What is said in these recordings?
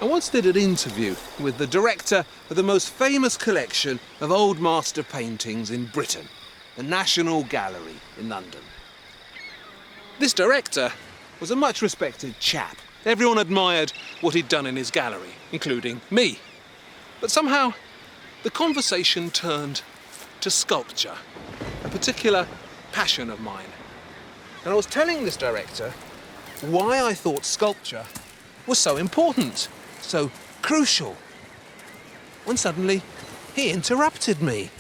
I once did an interview with the director of the most famous collection of old master paintings in Britain, the National Gallery in London. This director was a much respected chap. Everyone admired what he'd done in his gallery, including me. But somehow, the conversation turned to sculpture, a particular passion of mine. And I was telling this director why I thought sculpture was so important, so crucial, when suddenly he interrupted me.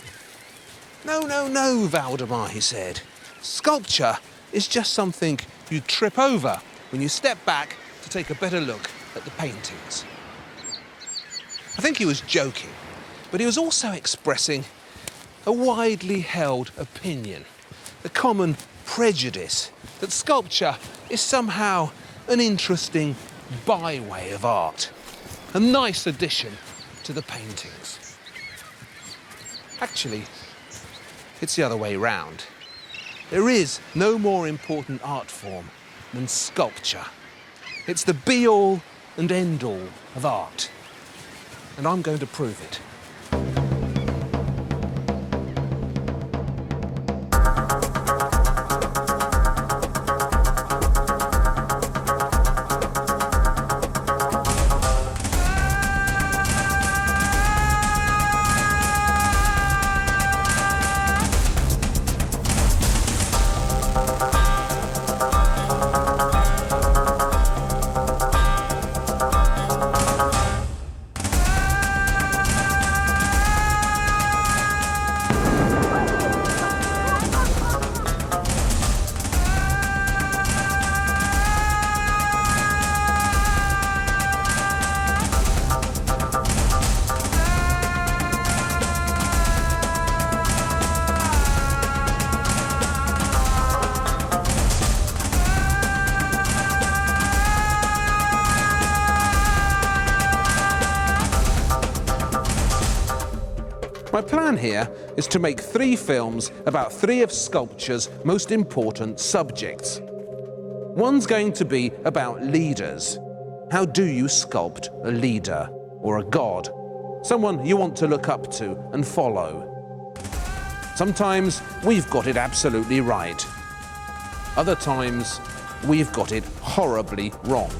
No, Waldemar, he said. Sculpture is just something you trip over when you step back to take a better look at the paintings. I think he was joking, but he was also expressing a widely held opinion, a common prejudice that sculpture is somehow an interesting byway of art, a nice addition to the paintings. Actually, it's the other way round. There is no more important art form than sculpture. It's the be-all and end-all of art. And I'm going to prove it. My plan here is to make 3 films about 3 of sculpture's most important subjects. One's going to be about leaders. How do you sculpt a leader or a god? Someone you want to look up to and follow. Sometimes we've got it absolutely right. Other times we've got it horribly wrong.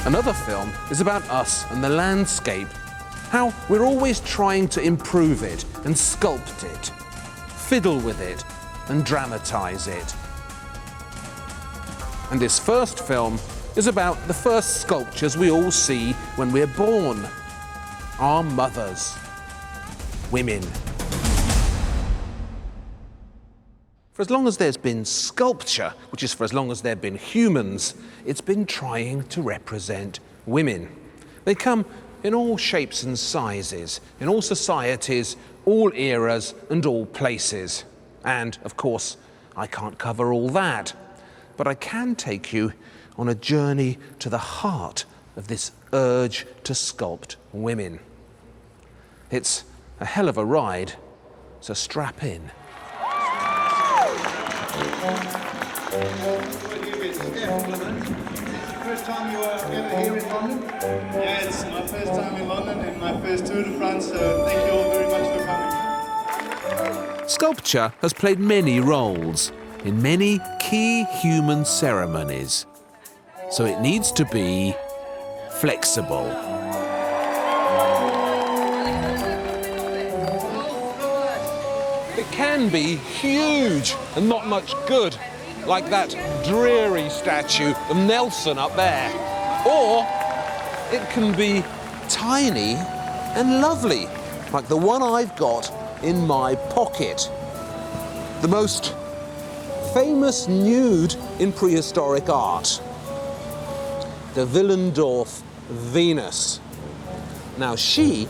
Another film is about us and the landscape. How we're always trying to improve it and sculpt it, fiddle with it and dramatize it. And this first film is about the first sculptures we all see when we're born. Our mothers, women. For as long as there's been sculpture, which is for as long as there have been humans, it's been trying to represent women. They come in all shapes and sizes, in all societies, all eras and all places. And, of course, I can't cover all that, but I can take you on a journey to the heart of this urge to sculpt women. It's a hell of a ride, so strap in. First time you are ever here in London? Yeah, it's my first time in London and my first Tour de France, so thank you all very much for coming. Sculpture has played many roles in many key human ceremonies, so it needs to be flexible. It can be huge and not much good, like that dreary statue of Nelson up there. Or it can be tiny and lovely, like the one I've got in my pocket. The most famous nude in prehistoric art, the Willendorf Venus. Now she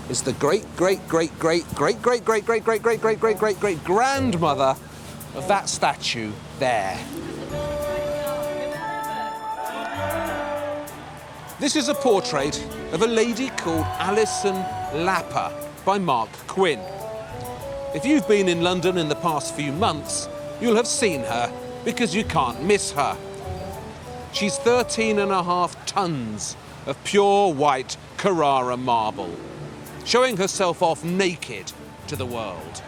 is the great-great-great-great-great-great-great-great-great-great-great-great-grandmother of that statue there. This is a portrait of a lady called Alison Lapper by Marc Quinn. If you've been in London in the past few months, you'll have seen her because you can't miss her. She's 13.5 tons of pure white Carrara marble, showing herself off naked to the world.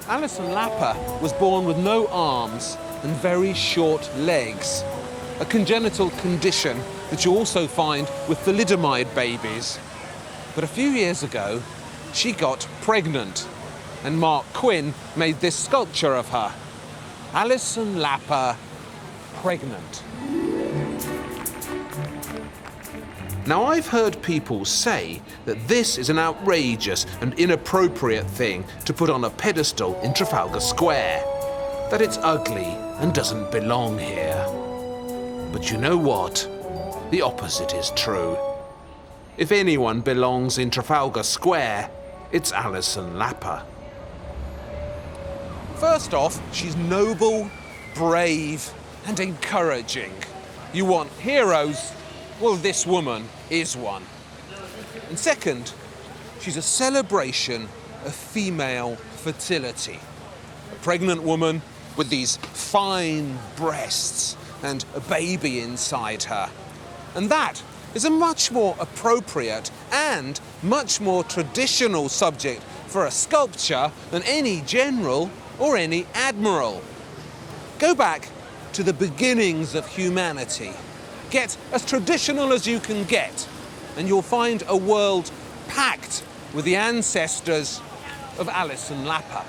Alison Lapper was born with no arms and very short legs, a congenital condition that you also find with thalidomide babies. But a few years ago, she got pregnant, and Marc Quinn made this sculpture of her. Alison Lapper, pregnant. Now, I've heard people say that this is an outrageous and inappropriate thing to put on a pedestal in Trafalgar Square, that it's ugly and doesn't belong here. But you know what? The opposite is true. If anyone belongs in Trafalgar Square, it's Alison Lapper. First off, she's noble, brave, and encouraging. You want heroes? Well, this woman is one. And second, she's a celebration of female fertility. A pregnant woman with these fine breasts and a baby inside her. And that is a much more appropriate and much more traditional subject for a sculpture than any general or any admiral. Go back to the beginnings of humanity. Get as traditional as you can get, and you'll find a world packed with the ancestors of Alison Lapper.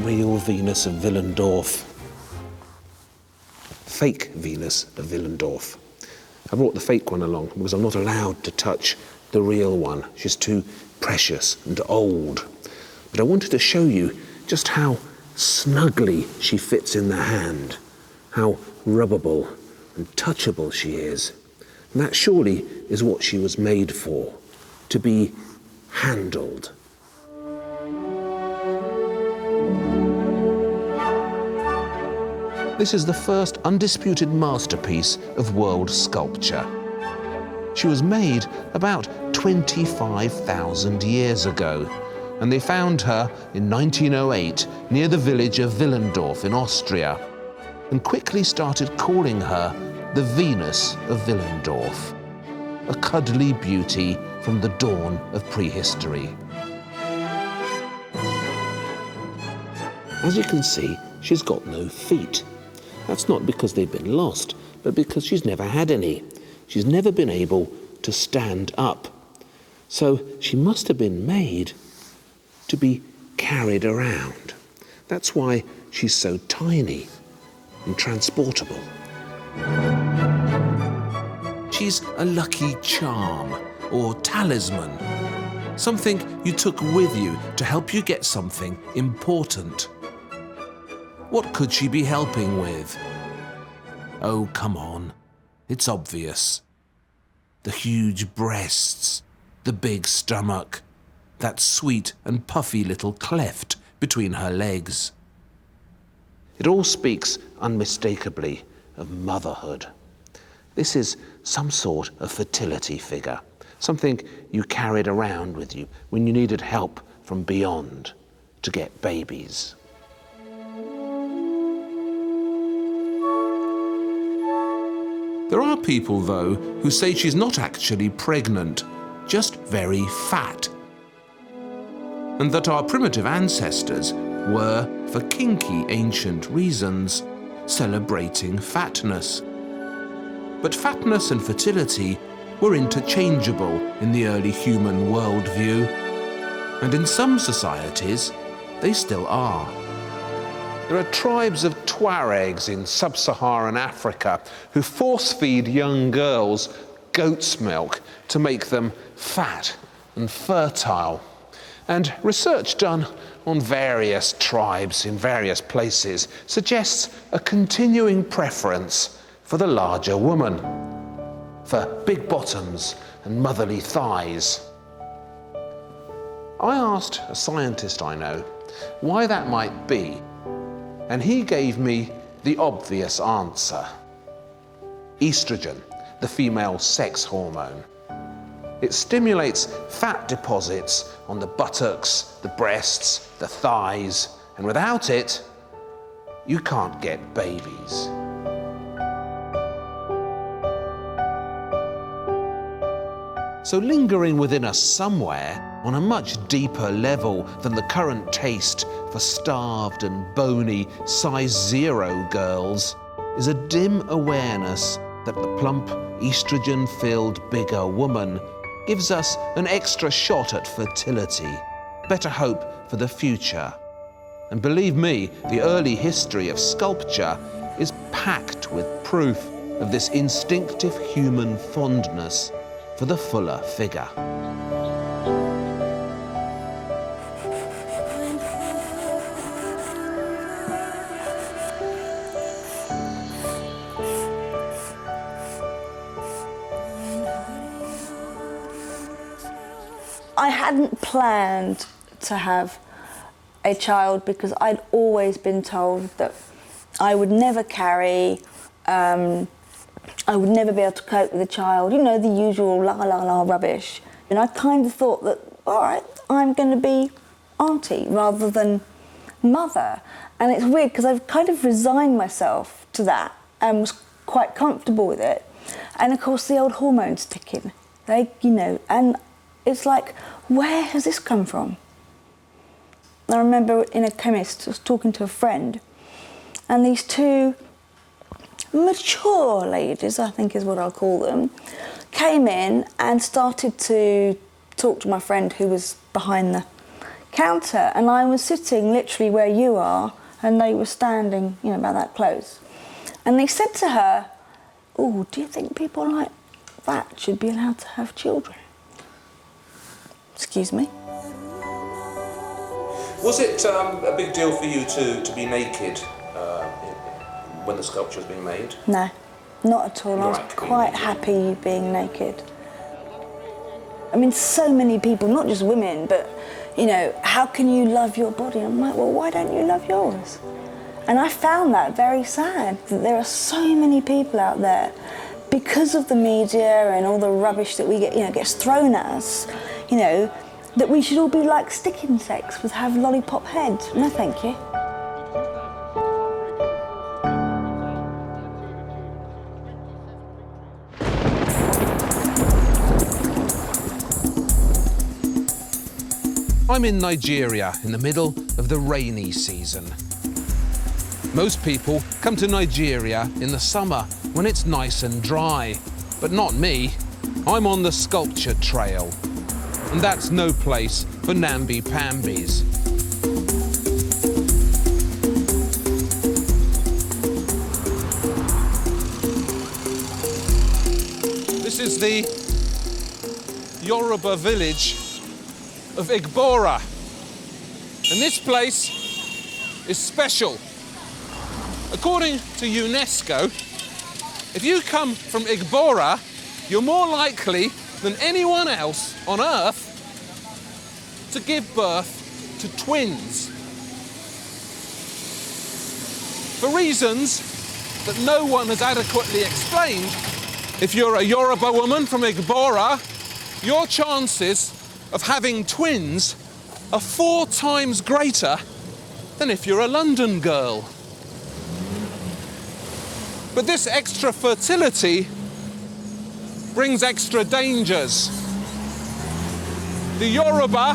Real Venus of Willendorf. Fake Venus of Willendorf. I brought the fake one along because I'm not allowed to touch the real one. She's too precious and old. But I wanted to show you just how snugly she fits in the hand, how rubbable and touchable she is. And that surely is what she was made for, to be handled. This is the first undisputed masterpiece of world sculpture. She was made about 25,000 years ago, and they found her in 1908 near the village of Willendorf in Austria, and quickly started calling her the Venus of Willendorf, a cuddly beauty from the dawn of prehistory. As you can see, she's got no feet. That's not because they've been lost, but because she's never had any. She's never been able to stand up. So she must have been made to be carried around. That's why she's so tiny and transportable. She's a lucky charm or talisman, something you took with you to help you get something important. What could she be helping with? Oh, come on. It's obvious. The huge breasts, the big stomach, that sweet and puffy little cleft between her legs. It all speaks unmistakably of motherhood. This is some sort of fertility figure, something you carried around with you when you needed help from beyond to get babies. There are people, though, who say she's not actually pregnant, just very fat. and that our primitive ancestors were, for kinky ancient reasons, celebrating fatness. But fatness and fertility were interchangeable in the early human worldview, and in some societies, they still are. There are tribes of Tuaregs in sub-Saharan Africa who force-feed young girls goat's milk to make them fat and fertile. And research done on various tribes in various places suggests a continuing preference for the larger woman, for big bottoms and motherly thighs. I asked a scientist I know why that might be, and he gave me the obvious answer. Estrogen, the female sex hormone. It stimulates fat deposits on the buttocks, the breasts, the thighs, and without it, you can't get babies. So lingering within us somewhere, on a much deeper level than the current taste for starved and bony size 0 girls, is a dim awareness that the plump, estrogen-filled bigger woman gives us an extra shot at fertility, better hope for the future. And believe me, the early history of sculpture is packed with proof of this instinctive human fondness for the fuller figure. I hadn't planned to have a child because I'd always been told that I would never carry, I would never be able to cope with a child, you know, the usual la la la rubbish. And I kind of thought that, all right, I'm going to be auntie rather than mother. And it's weird because I've kind of resigned myself to that and was quite comfortable with it. And of course the old hormones ticking, like, you know, and it's like, where has this come from? I remember in a chemist, I was talking to a friend, and these two mature ladies, I think is what I'll call them, came in and started to talk to my friend who was behind the counter, and I was sitting literally where you are, and they were standing, you know, about that close. And they said to her, "Oh, do you think people like that should be allowed to have children?" Excuse me? Was it a big deal for you to be naked when the sculpture was being made? No, not at all. I was quite happy being naked. I mean, so many people, not just women, but, you know, how can you love your body? I'm like, well, why don't you love yours? And I found that very sad, that there are so many people out there, because of the media and all the rubbish that we get, you know, gets thrown at us, you know, that we should all be like stick insects with have lollipop heads. No, thank you. I'm in Nigeria in the middle of the rainy season. Most people come to Nigeria in the summer when it's nice and dry, but not me. I'm on the sculpture trail, and that's no place for namby-pambies. This is the Yoruba village of Igbora, and this place is special. According to UNESCO, if you come from Igbora, you're more likely than anyone else on Earth to give birth to twins. For reasons that no one has adequately explained, if you're a Yoruba woman from Igbora, your chances of having twins are 4 times greater than if you're a London girl. But this extra fertility brings extra dangers. The Yoruba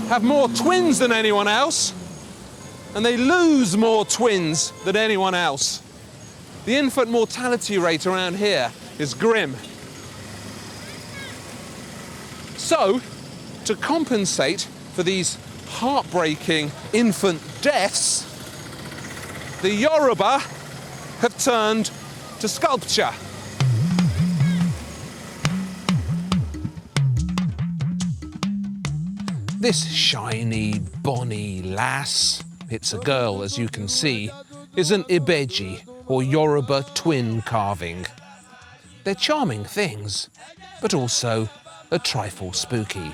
have more twins than anyone else, and they lose more twins than anyone else. The infant mortality rate around here is grim. So, to compensate for these heartbreaking infant deaths, the Yoruba have turned to sculpture. This shiny, bonny lass, it's a girl as you can see, is an Ibeji, or Yoruba twin carving. They're charming things, but also a trifle spooky.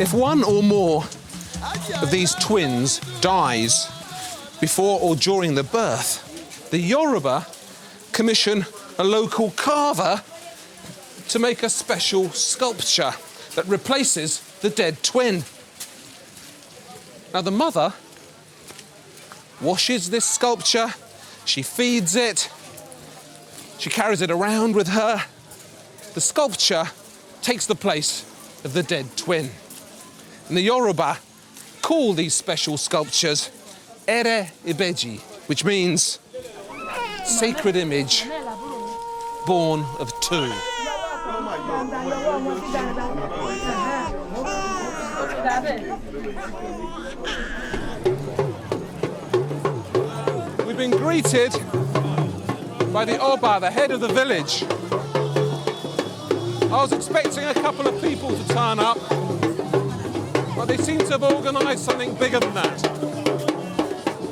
If one or more of these twins dies before or during the birth, the Yoruba commission a local carver to make a special sculpture that replaces the dead twin. Now the mother washes this sculpture, she feeds it, she carries it around with her. The sculpture takes the place of the dead twin. And the Yoruba call these special sculptures Ere Ibeji, which means sacred image born of two. We've been greeted by the Oba, the head of the village. I was expecting a couple of people to turn up, but they seem to have organised something bigger than that.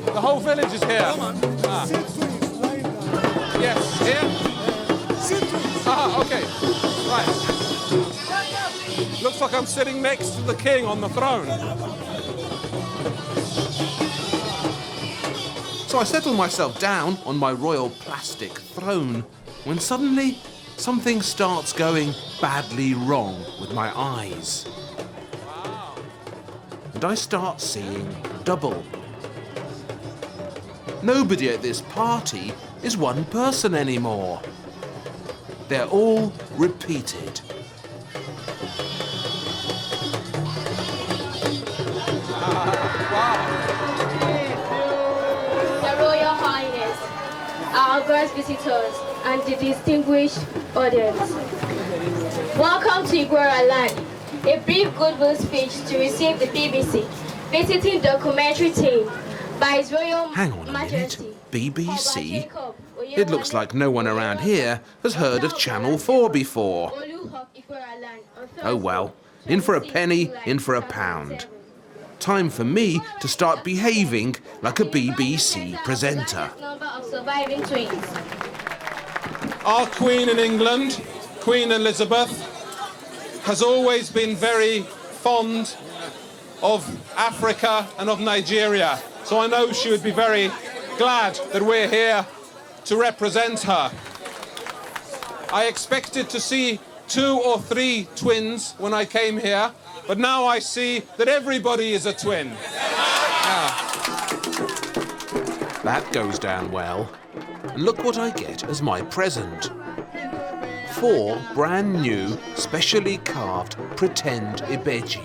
The whole village is here. Ah. Yes, here? Ah, okay. Right. Looks like I'm sitting next to the king on the throne. So I settled myself down on my royal plastic throne when suddenly something starts going badly wrong with my eyes. And I start seeing double. Nobody at this party is one person anymore. They're all repeated. Your Royal Highness, our august visitors, and the distinguished audience. Welcome to Igora Land. A brief goodwill speech to receive the BBC visiting documentary team by His Royal Hang on a Majesty. minute. BBC? It looks like no one around here has heard of Channel 4 before. Oh well, in for a penny, in for a pound. Time for me to start behaving like a BBC presenter. Our Queen in England, Queen Elizabeth, has always been very fond of Africa and of Nigeria. So I know she would be very glad that we're here to represent her. I expected to see 2 or 3 twins when I came here, but now I see that everybody is a twin. That goes down well. And look what I get as my present. 4 brand new, specially carved pretend Ibeji.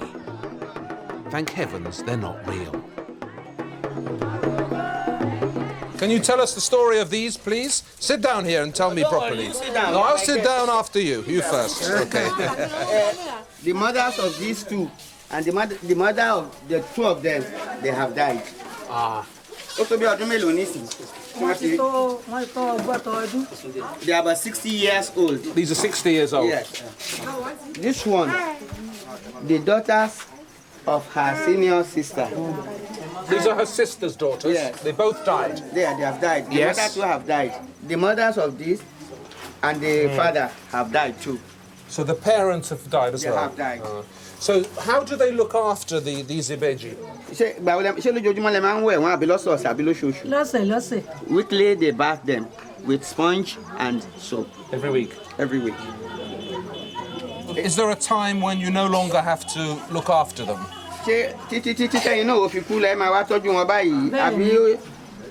Thank heavens they're not real. Can you tell us the story of these, please? Sit down here and tell me properly. No, I'll sit down after you. You first. Okay. The mothers of these 2 and the mother of the 2 of them, they have died. Ah. They are about 60 years old. These are 60 years old? Yes. This one, the daughters of her senior sister. These are her sister's daughters? Yes. They both died? They have died. The Yes. mothers too have died. The mothers of this and the father have died too. So the parents have died as They well? have died. So how do they look after these Ibeji? Weekly they bath them with sponge and soap. Every week? Every week. Is there a time when you no longer have to look after them?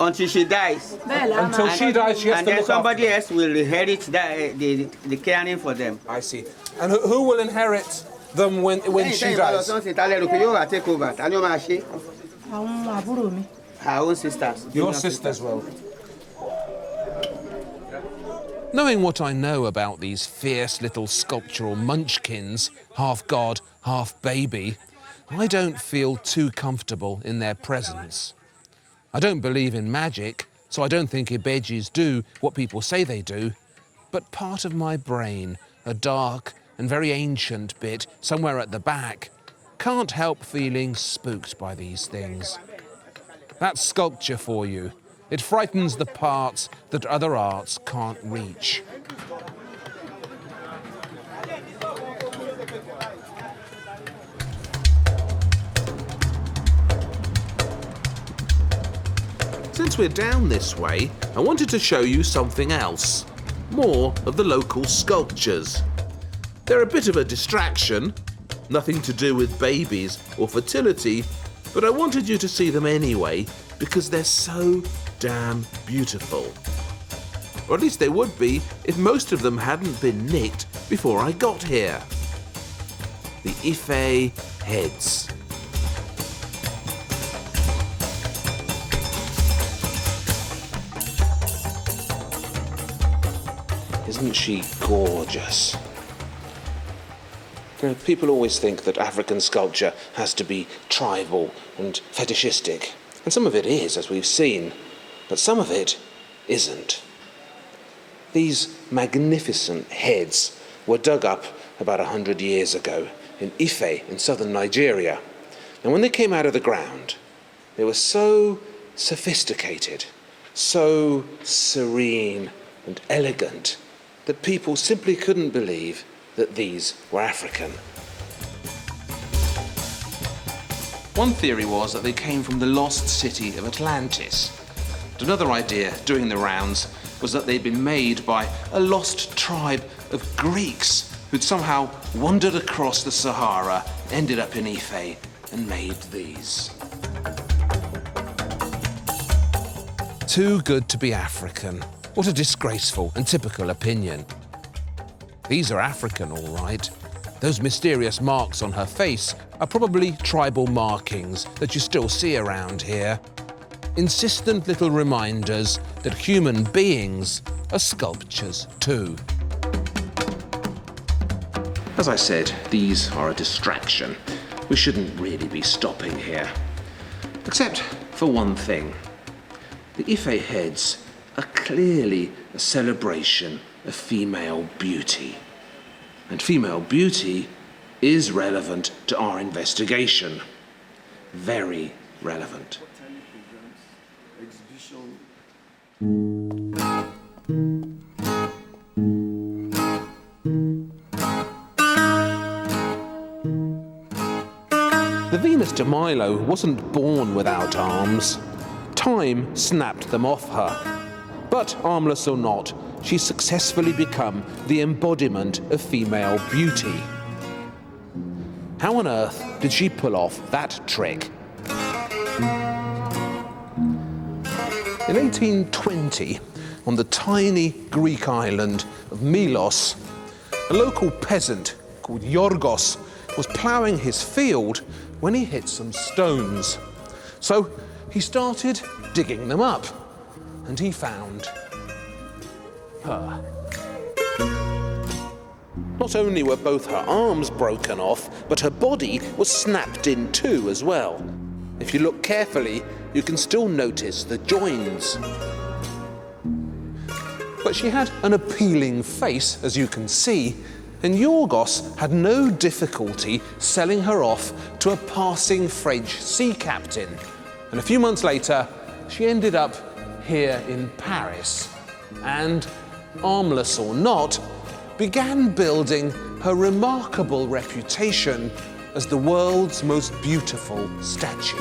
until she dies. Until she dies, she has And to then look somebody after else will inherit the caring for them. them. I see. And who will inherit them when she dies? Take over. Her own sisters. Your sisters will. Knowing what I know about these fierce little sculptural munchkins, half god, half baby, I don't feel too comfortable in their presence. I don't believe in magic, so I don't think Ibejis do what people say they do, but part of my brain, a dark and very ancient bit somewhere at the back, can't help feeling spooked by these things. That's sculpture for you. It frightens the parts that other arts can't reach. Since we're down this way, I wanted to show you something else. More of the local sculptures. They're a bit of a distraction, nothing to do with babies or fertility, but I wanted you to see them anyway because they're so damn beautiful. Or at least they would be if most of them hadn't been nicked before I got here. The Ife heads. Isn't she gorgeous? You know, people always think that African sculpture has to be tribal and fetishistic. And some of it is, as we've seen, but some of it isn't. These magnificent heads were dug up about 100 years ago in Ife in southern Nigeria. And when they came out of the ground, they were so sophisticated, so serene and elegant that people simply couldn't believe that these were African. One theory was that they came from the lost city of Atlantis. And another idea doing the rounds was that they'd been made by a lost tribe of Greeks who'd somehow wandered across the Sahara, ended up in Ife, and made these. Too good to be African. What a disgraceful and typical opinion. These are African, all right. Those mysterious marks on her face are probably tribal markings that you still see around here. Insistent little reminders that human beings are sculptures too. As I said, these are a distraction. We shouldn't really be stopping here. Except for one thing. The Ife heads are clearly a celebration of female beauty. And female beauty is relevant to our investigation. Very relevant. The Venus de Milo wasn't born without arms. Time snapped them off her. But armless or not, she's successfully become the embodiment of female beauty. How on earth did she pull off that trick? In 1820, on the tiny Greek island of Milos, a local peasant called Yorgos was ploughing his field when he hit some stones. So he started digging them up, and he found her. Not only were both her arms broken off, but her body was snapped in two as well. If you look carefully, you can still notice the joins. But she had an appealing face, as you can see, and Yorgos had no difficulty selling her off to a passing French sea captain. And a few months later, she ended up here in Paris, and, armless or not, began building her remarkable reputation as the world's most beautiful statue.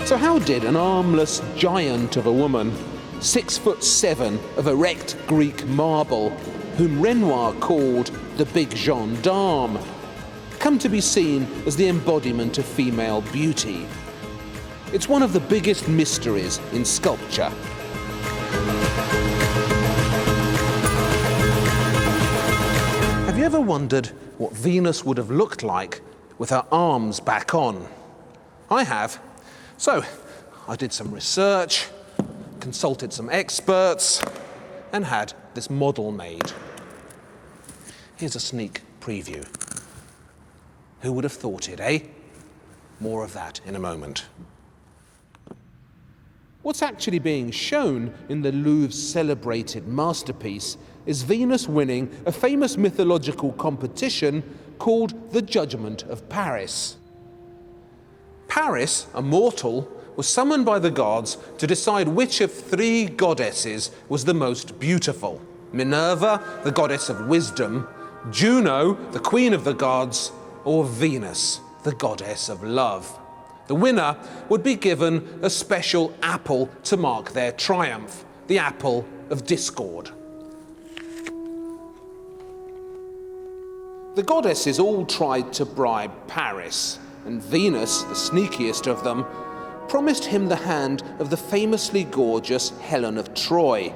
So how did an armless giant of a woman, 6'7" of erect Greek marble, whom Renoir called the big gendarme, come to be seen as the embodiment of female beauty? It's one of the biggest mysteries in sculpture. Have you ever wondered what Venus would have looked like with her arms back on? I have. So, I did some research, consulted some experts, and had this model made. Here's a sneak preview. Who would have thought it, eh? More of that in a moment. What's actually being shown in the Louvre's celebrated masterpiece is Venus winning a famous mythological competition called the Judgment of Paris. Paris, a mortal, was summoned by the gods to decide which of three goddesses was the most beautiful. Minerva, the goddess of wisdom, Juno, the queen of the gods, or Venus, the goddess of love. The winner would be given a special apple to mark their triumph, the apple of discord. The goddesses all tried to bribe Paris, and Venus, the sneakiest of them, promised him the hand of the famously gorgeous Helen of Troy.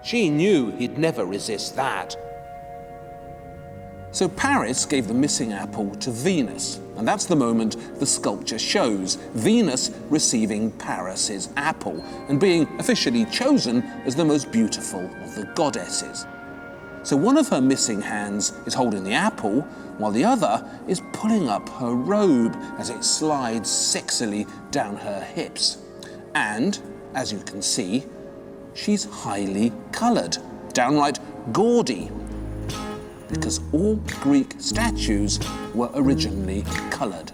She knew he'd never resist that. So Paris gave the missing apple to Venus, and that's the moment the sculpture shows, Venus receiving Paris's apple and being officially chosen as the most beautiful of the goddesses. So one of her missing hands is holding the apple, while the other is pulling up her robe as it slides sexily down her hips. And, as you can see, she's highly coloured, downright gaudy, because all Greek statues were originally coloured.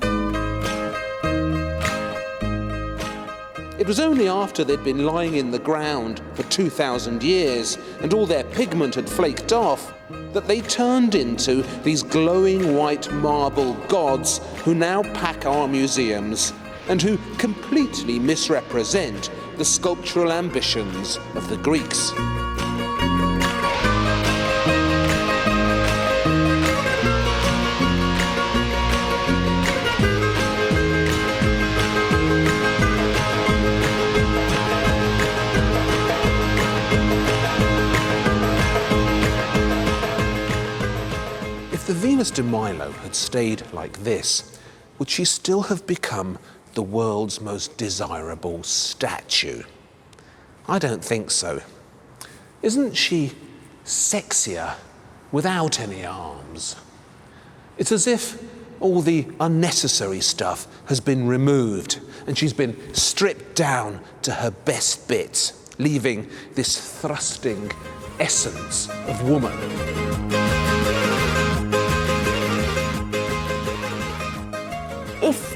It was only after they'd been lying in the ground for 2,000 years and all their pigment had flaked off that they turned into these glowing white marble gods who now pack our museums and who completely misrepresent the sculptural ambitions of the Greeks. If the Venus de Milo had stayed like this, would she still have become the world's most desirable statue? I don't think so. Isn't she sexier without any arms? It's as if all the unnecessary stuff has been removed and she's been stripped down to her best bits, leaving this thrusting essence of woman.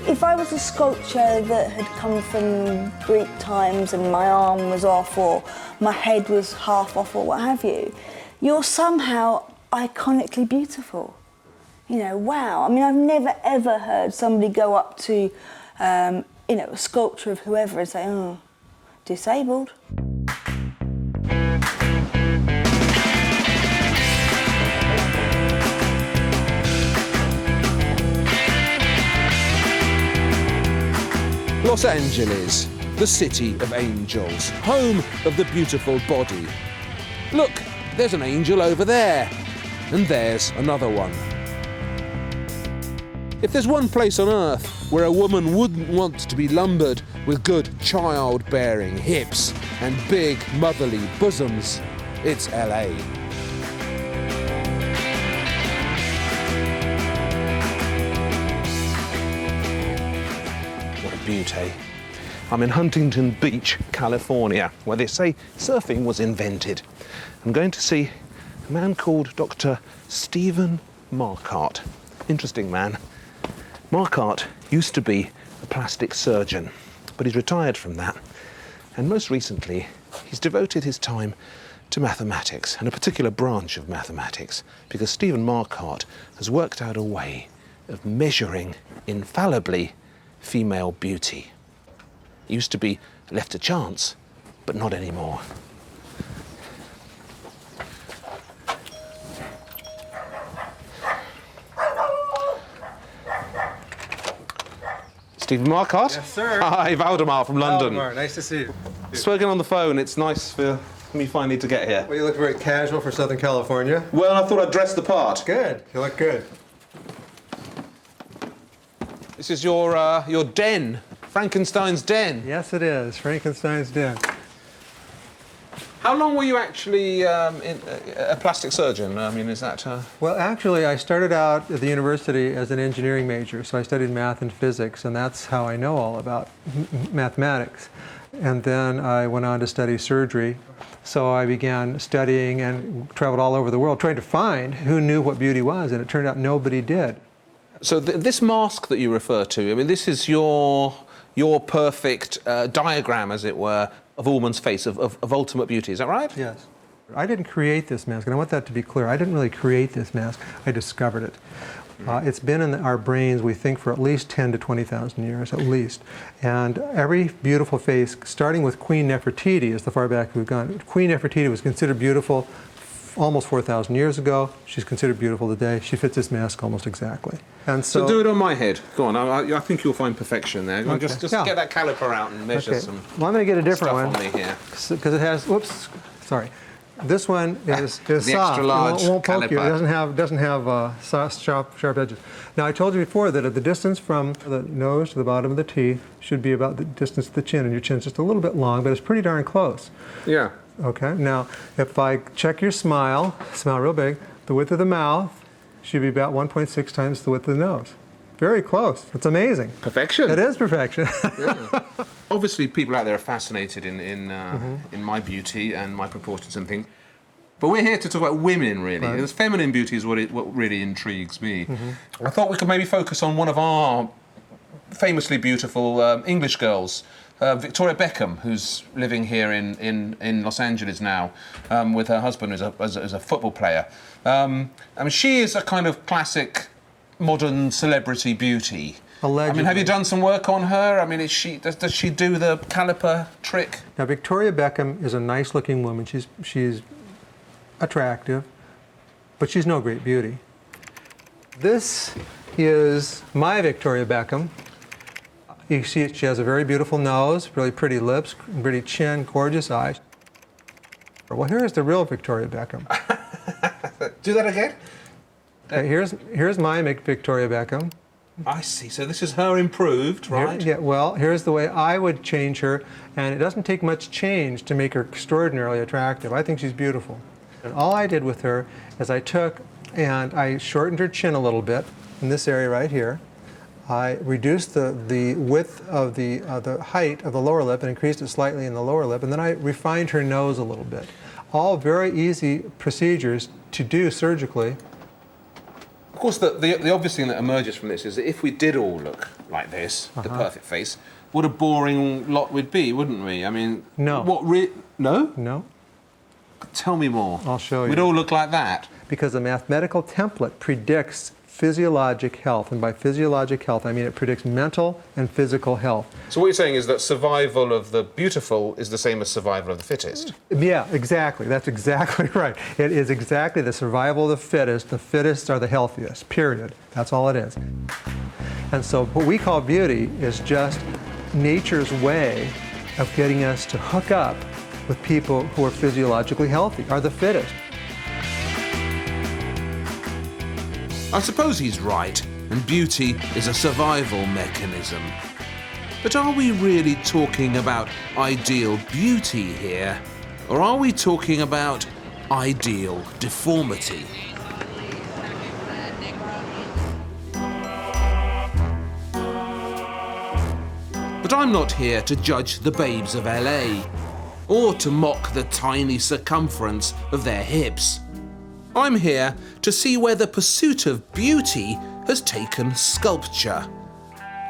If I was a sculpture that had come from Greek times and my arm was off or my head was half off or what have you, you're somehow iconically beautiful. You know, wow. I mean, I've never ever heard somebody go up to, a sculpture of whoever and say, oh, disabled. Los Angeles, the city of angels, home of the beautiful body. Look, there's an angel over there, and there's another one. If there's one place on earth where a woman wouldn't want to be lumbered with good childbearing hips and big motherly bosoms, it's LA. Beauty. I'm in Huntington Beach, California, where they say surfing was invented. I'm going to see a man called Dr. Stephen Marquardt. Interesting man. Marquardt used to be a plastic surgeon, but he's retired from that. And most recently, he's devoted his time to mathematics, and a particular branch of mathematics, because Stephen Marquardt has worked out a way of measuring infallibly female beauty. It used to be left to chance, but not anymore. Stephen Marcotte. Yes, sir. Hi, Waldemar from London. Waldemar, nice to see you. Spoken on the phone. It's nice for me finally to get here. Well, you look very casual for Southern California. Well, I thought I'd dress the part. Good. You look good. This is your den, Frankenstein's den. Yes, it is. Frankenstein's den. How long were you actually a plastic surgeon? I mean, is that... Well, actually, I started out at the university as an engineering major, so I studied math and physics, and that's how I know all about mathematics. And then I went on to study surgery, so I began studying and traveled all over the world trying to find who knew what beauty was, and it turned out nobody did. So this mask that you refer to, I mean, this is your perfect diagram, as it were, of a woman's face, of ultimate beauty. Is that right? Yes. I didn't create this mask, and I want that to be clear. I didn't really create this mask. I discovered it. It's been in our brains, we think, for at least 10 to 20,000 years, at least. And every beautiful face, starting with Queen Nefertiti, is the far back we've gone. Queen Nefertiti was considered beautiful almost 4,000 years ago. She's considered beautiful today. She fits this mask almost exactly. And so do it on my head. Go on. I think you'll find perfection there. Go on, just get that caliper out and measure some. Well, I'm going to get a different stuff one on me here because it has. Whoops. Sorry. This one is the soft. Extra large It won't poke caliper. you. It doesn't have sharp edges. Now, I told you before that the distance from the nose to the bottom of the teeth should be about the distance to the chin, and your chin's just a little bit long, but it's pretty darn close. Yeah. Okay. Now, if I check your smile real big, the width of the mouth should be about 1.6 times the width of the nose. Very close. It's amazing. Perfection. It is perfection. Yeah. Obviously, people out there are fascinated in my beauty and my proportions and things. But we're here to talk about women, really. Right. Because feminine beauty is what really intrigues me. I thought we could maybe focus on one of our famously beautiful English girls, Victoria Beckham, who's living here in Los Angeles now with her husband as a football player. I mean, she is a kind of classic modern celebrity beauty. Allegedly. I mean, have you done some work on her? I mean, does she do the caliper trick? Now, Victoria Beckham is a nice-looking woman. She's attractive, but she's no great beauty. This is my Victoria Beckham. You see, she has a very beautiful nose, really pretty lips, pretty chin, gorgeous eyes. Well, here's the real Victoria Beckham. Do that again. Okay, here's my Victoria Beckham. I see. So this is her improved, right? Yeah, well, here's the way I would change her, and it doesn't take much change to make her extraordinarily attractive. I think she's beautiful. And all I did with her is I took and I shortened her chin a little bit in this area right here. I reduced the width of the height of the lower lip and increased it slightly in the lower lip, and then I refined her nose a little bit. All very easy procedures to do surgically. Of course, the obvious thing that emerges from this is that if we did all look like this, the perfect face, what a boring lot we'd be, wouldn't we? I mean, no. No? No. Tell me more. I'll show you. We'd all look like that. Because the mathematical template predicts physiologic health, and by physiologic health, I mean it predicts mental and physical health. So what you're saying is that survival of the beautiful is the same as survival of the fittest? Yeah, exactly. That's exactly right. It is exactly the survival of the fittest. The fittest are the healthiest, period. That's all it is. And so what we call beauty is just nature's way of getting us to hook up with people who are physiologically healthy, are the fittest. I suppose he's right, and beauty is a survival mechanism. But are we really talking about ideal beauty here? Or are we talking about ideal deformity? But I'm not here to judge the babes of LA, or to mock the tiny circumference of their hips. I'm here to see where the pursuit of beauty has taken sculpture,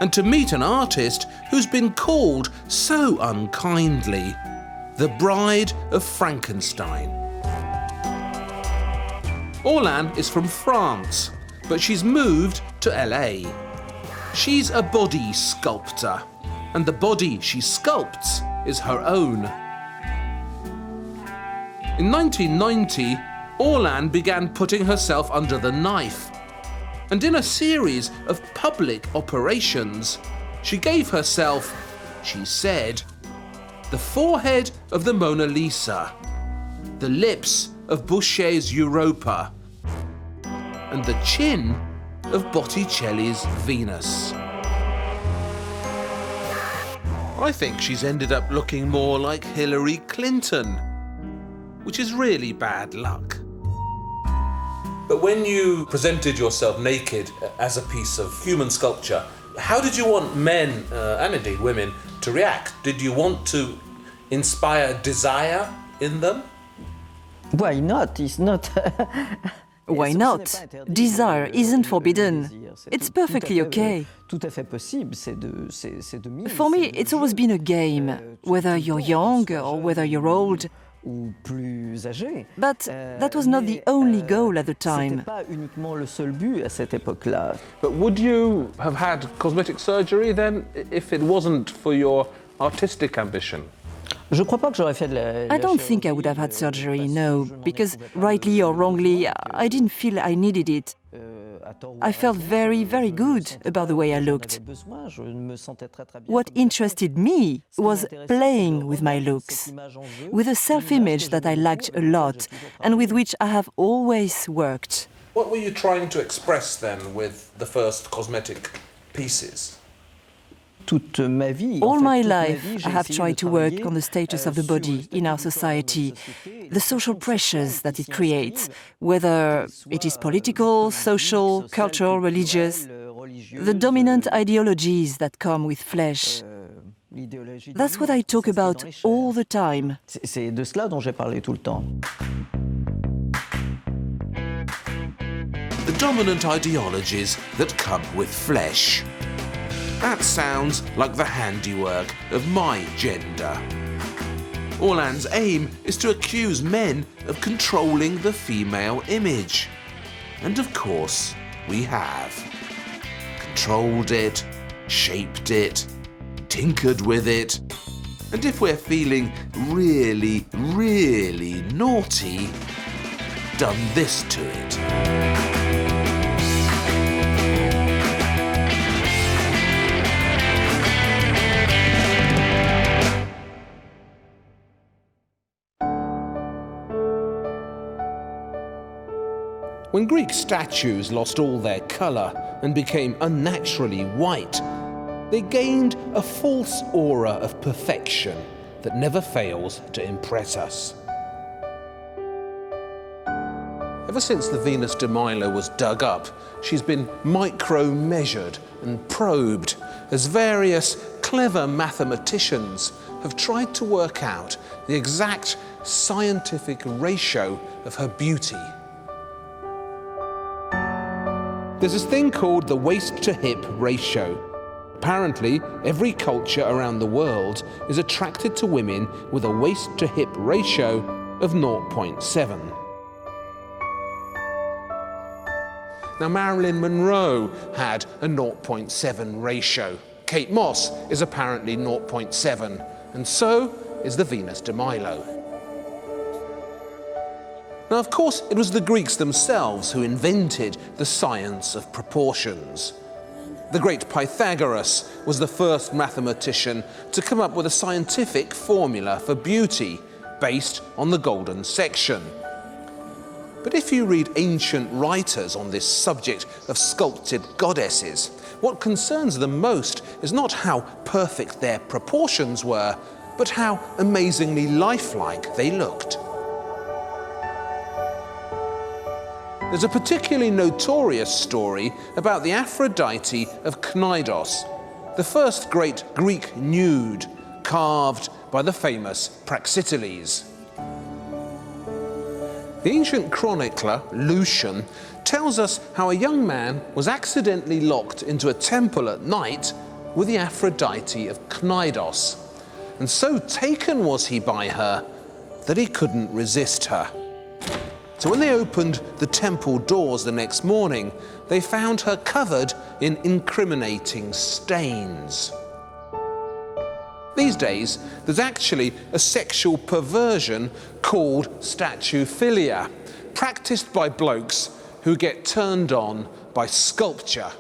and to meet an artist who's been called so unkindly the Bride of Frankenstein. Orlan is from France, but she's moved to LA. She's a body sculptor, and the body she sculpts is her own. In 1990, Orlan began putting herself under the knife, and in a series of public operations, She gave herself, she said, the forehead of the Mona Lisa, the lips of Boucher's Europa, and the chin of Botticelli's Venus. I think she's ended up looking more like Hillary Clinton, which is really bad luck. But when you presented yourself naked as a piece of human sculpture, how did you want men, and indeed women, to react? Did you want to inspire desire in them? Why not? It's not. Why not? Desire isn't forbidden. It's perfectly okay. For me, it's always been a game, whether you're young or whether you're old. But that was not the only goal at the time. But would you have had cosmetic surgery then if it wasn't for your artistic ambition? I don't think I would have had surgery, no, because rightly or wrongly, I didn't feel I needed it. I felt very, very good about the way I looked. What interested me was playing with my looks, with a self-image that I liked a lot and with which I have always worked. What were you trying to express then with the first cosmetic pieces? All my life, I have tried to work on the status of the body in our society, the social pressures that it creates, whether it is political, social, cultural, religious, the dominant ideologies that come with flesh. That's what I talk about all the time. C'est de cela dont j'ai parlé tout le temps. The dominant ideologies that come with flesh. That sounds like the handiwork of my gender. Orland's aim is to accuse men of controlling the female image. And of course, we have. Controlled it, shaped it, tinkered with it. And if we're feeling really, really naughty, done this to it. When Greek statues lost all their colour and became unnaturally white, they gained a false aura of perfection that never fails to impress us. Ever since the Venus de Milo was dug up, she's been micro-measured and probed as various clever mathematicians have tried to work out the exact scientific ratio of her beauty. There's this thing called the waist-to-hip ratio. Apparently, every culture around the world is attracted to women with a waist-to-hip ratio of 0.7. Now, Marilyn Monroe had a 0.7 ratio. Kate Moss is apparently 0.7, and so is the Venus de Milo. Now, of course, it was the Greeks themselves who invented the science of proportions. The great Pythagoras was the first mathematician to come up with a scientific formula for beauty based on the golden section. But if you read ancient writers on this subject of sculpted goddesses, what concerns them most is not how perfect their proportions were, but how amazingly lifelike they looked. There's a particularly notorious story about the Aphrodite of Cnidos, the first great Greek nude carved by the famous Praxiteles. The ancient chronicler, Lucian, tells us how a young man was accidentally locked into a temple at night with the Aphrodite of Cnidos, and so taken was he by her that he couldn't resist her. So when they opened the temple doors the next morning, they found her covered in incriminating stains. These days, there's actually a sexual perversion called statuphilia, practiced by blokes who get turned on by sculpture.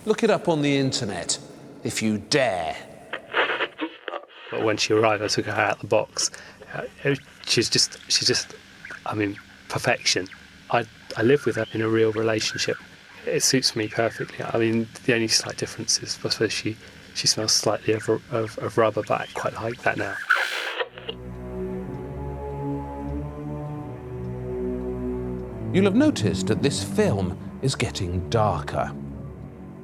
Look it up on the internet. if you dare. But when she arrived, I took her out of the box. She's just, I mean, perfection. I live with her in a real relationship. It suits me perfectly. I mean, the only slight difference is, I suppose, she smells slightly of rubber, but I quite like that now. You'll have noticed that this film is getting darker.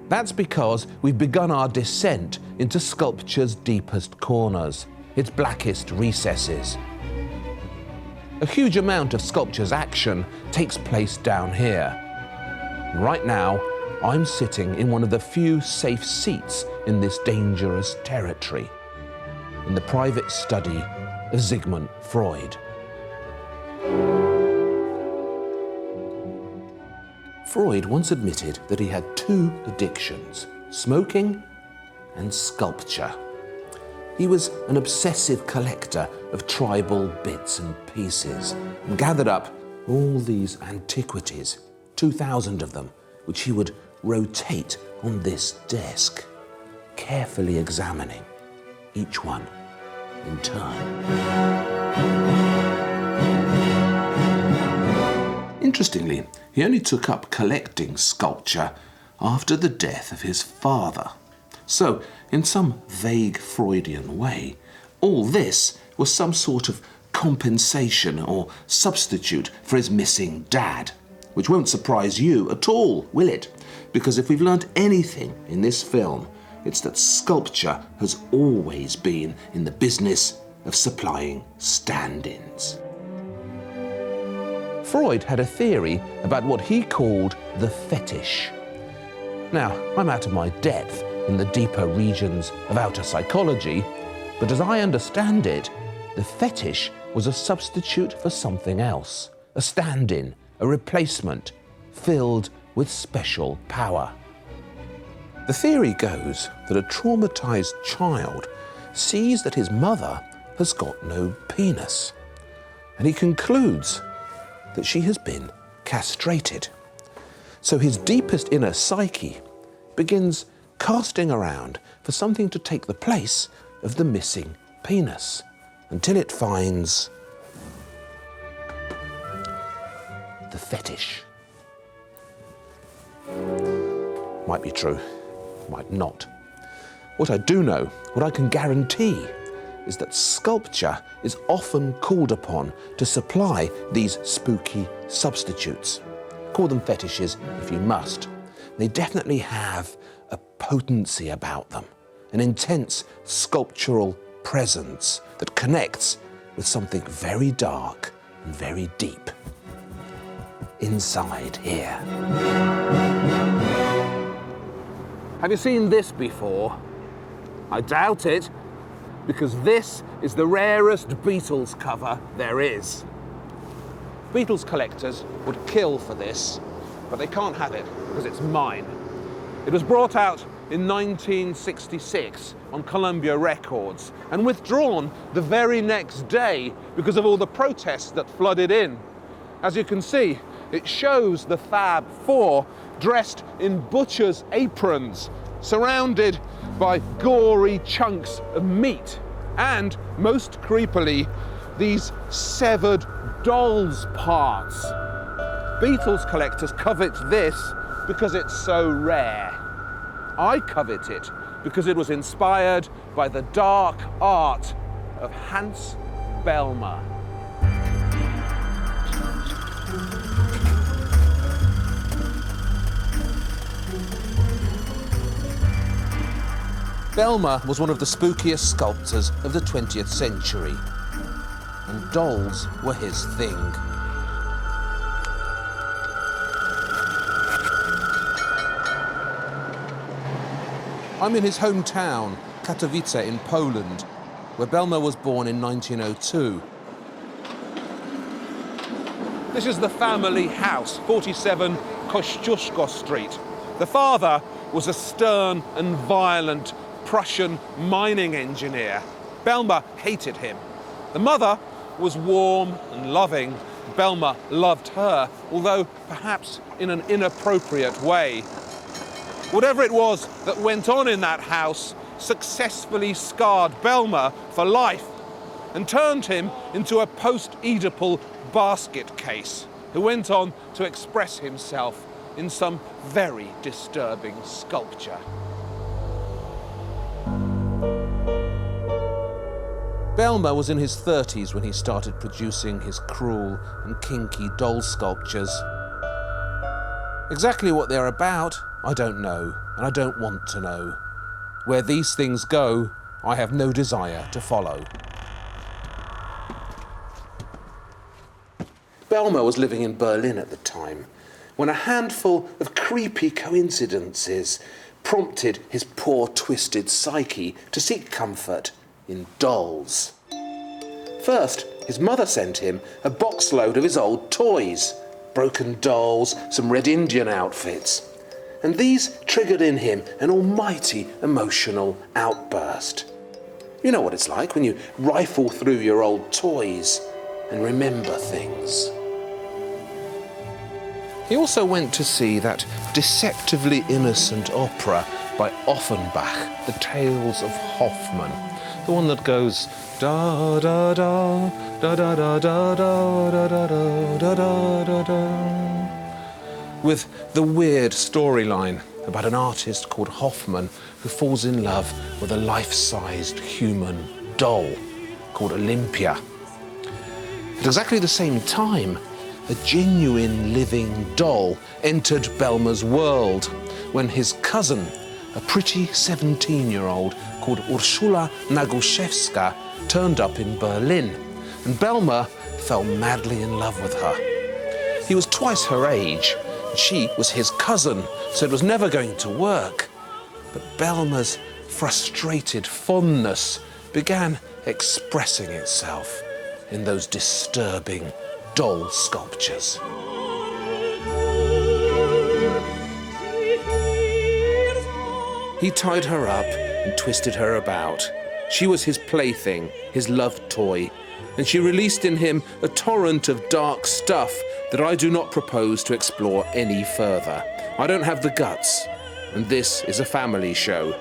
That's because we've begun our descent into sculpture's deepest corners, its blackest recesses. A huge amount of sculpture's action takes place down here. Right now, I'm sitting in one of the few safe seats in this dangerous territory, in the private study of Sigmund Freud. Freud once admitted that he had two addictions, smoking and sculpture. He was an obsessive collector of tribal bits and pieces and gathered up all these antiquities, 2,000 of them, which he would rotate on this desk, carefully examining each one in turn. Interestingly, he only took up collecting sculpture after the death of his father. So, in some vague Freudian way, all this was some sort of compensation or substitute for his missing dad, which won't surprise you at all, will it? Because if we've learnt anything in this film, it's that sculpture has always been in the business of supplying stand-ins. Freud had a theory about what he called the fetish. Now, I'm out of my depth in the deeper regions of outer psychology, but as I understand it, the fetish was a substitute for something else, a stand-in, a replacement, filled with special power. The theory goes that a traumatized child sees that his mother has got no penis, and he concludes that she has been castrated. So his deepest inner psyche begins casting around for something to take the place of the missing penis, until it finds the fetish. Might be true, might not. What I do know, what I can guarantee, is that sculpture is often called upon to supply these spooky substitutes. Call them fetishes if you must. They definitely have a potency about them, an intense sculptural presence that connects with something very dark and very deep inside here. Have you seen this before? I doubt it, because this is the rarest Beatles cover there is. Beatles collectors would kill for this, but they can't have it because it's mine. It was brought out in 1966 on Columbia Records and withdrawn the very next day because of all the protests that flooded in. As you can see, it shows the Fab Four dressed in butcher's aprons, surrounded by gory chunks of meat, and, most creepily, these severed dolls' parts. Beatles collectors covet this because it's so rare. I covet it because it was inspired by the dark art of Hans Bellmer. Bellmer was one of the spookiest sculptors of the 20th century, and dolls were his thing. I'm in his hometown, Katowice in Poland, where Bellmer was born in 1902. This is the family house, 47 Kościuszko Street. The father was a stern and violent Prussian mining engineer. Bellmer hated him. The mother was warm and loving. Bellmer loved her, although perhaps in an inappropriate way. Whatever it was that went on in that house successfully scarred Belmer for life and turned him into a post-Oedipal basket case who went on to express himself in some very disturbing sculpture. Belmer was in his 30s when he started producing his cruel and kinky doll sculptures. Exactly what they're about, I don't know, and I don't want to know. Where these things go, I have no desire to follow. Belmer was living in Berlin at the time, when a handful of creepy coincidences prompted his poor, twisted psyche to seek comfort in dolls. First, his mother sent him a box load of his old toys, broken dolls, some Red Indian outfits, and these triggered in him an almighty emotional outburst. You know what it's like when you rifle through your old toys and remember things. He also went to see that deceptively innocent opera by Offenbach, The Tales of Hoffmann, the one that goes da da da da da da da da da da da da da da, with the weird storyline about an artist called Hoffmann who falls in love with a life-sized human doll called Olympia. At exactly the same time, a genuine living doll entered Belmer's world when his cousin, a pretty 17-year-old called Urszula Naguszewska, turned up in Berlin, and Belmer fell madly in love with her. He was twice her age, and she was his cousin, so it was never going to work. But Belmer's frustrated fondness began expressing itself in those disturbing doll sculptures. He tied her up and twisted her about. She was his plaything, his love toy, and she released in him a torrent of dark stuff that I do not propose to explore any further. I don't have the guts, and this is a family show.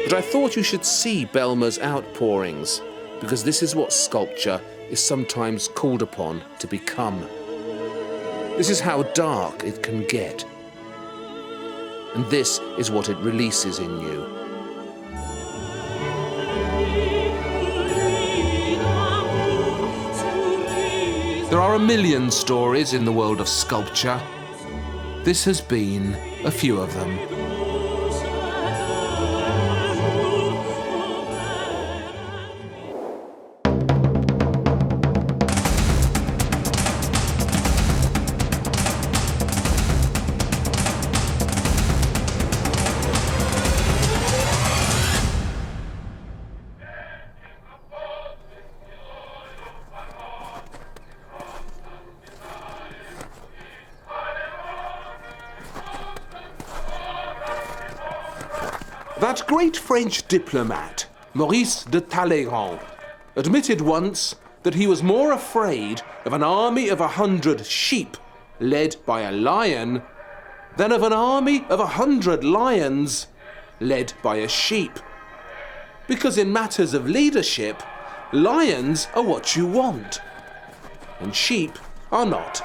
But I thought you should see Belmer's outpourings, because this is what sculpture is sometimes called upon to become. This is how dark it can get. And this is what it releases in you. There are a million stories in the world of sculpture. This has been a few of them. That great French diplomat, Maurice de Talleyrand, admitted once that he was more afraid of an army of 100 sheep led by a lion than of an army of 100 lions led by a sheep. Because in matters of leadership, lions are what you want, and sheep are not.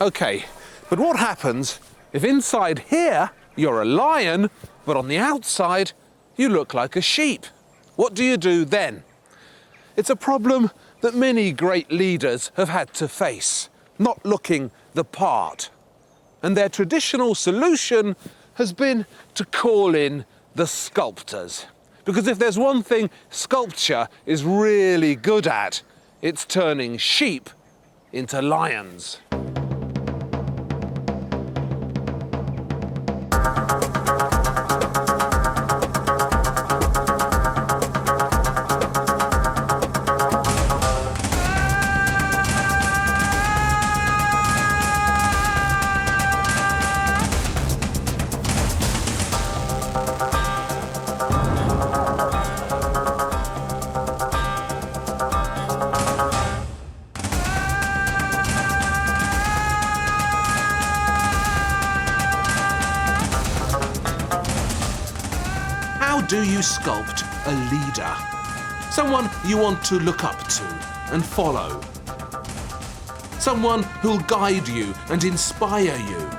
Okay, but what happens if inside here you're a lion, but on the outside you look like a sheep? What do you do then? It's a problem that many great leaders have had to face, not looking the part. And their traditional solution has been to call in the sculptors. Because if there's one thing sculpture is really good at, it's turning sheep into lions. do you sculpt a leader? Someone you want to look up to and follow. Someone who'll guide you and inspire you.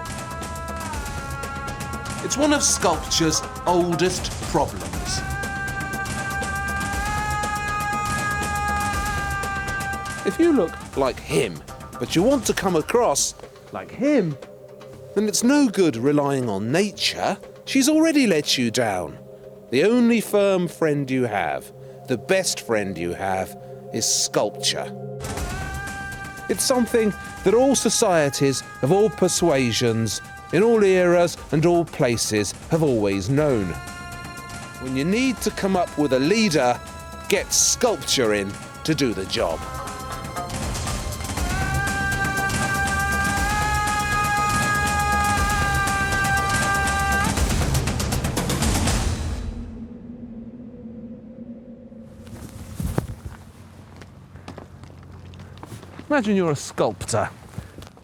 It's one of sculpture's oldest problems. If you look like him, but you want to come across like him, then it's no good relying on nature. She's already let you down. The only firm friend you have, the best friend you have, is sculpture. It's something that all societies of all persuasions, in all eras and all places, have always known. When you need to come up with a leader, get sculpture in to do the job. Imagine you're a sculptor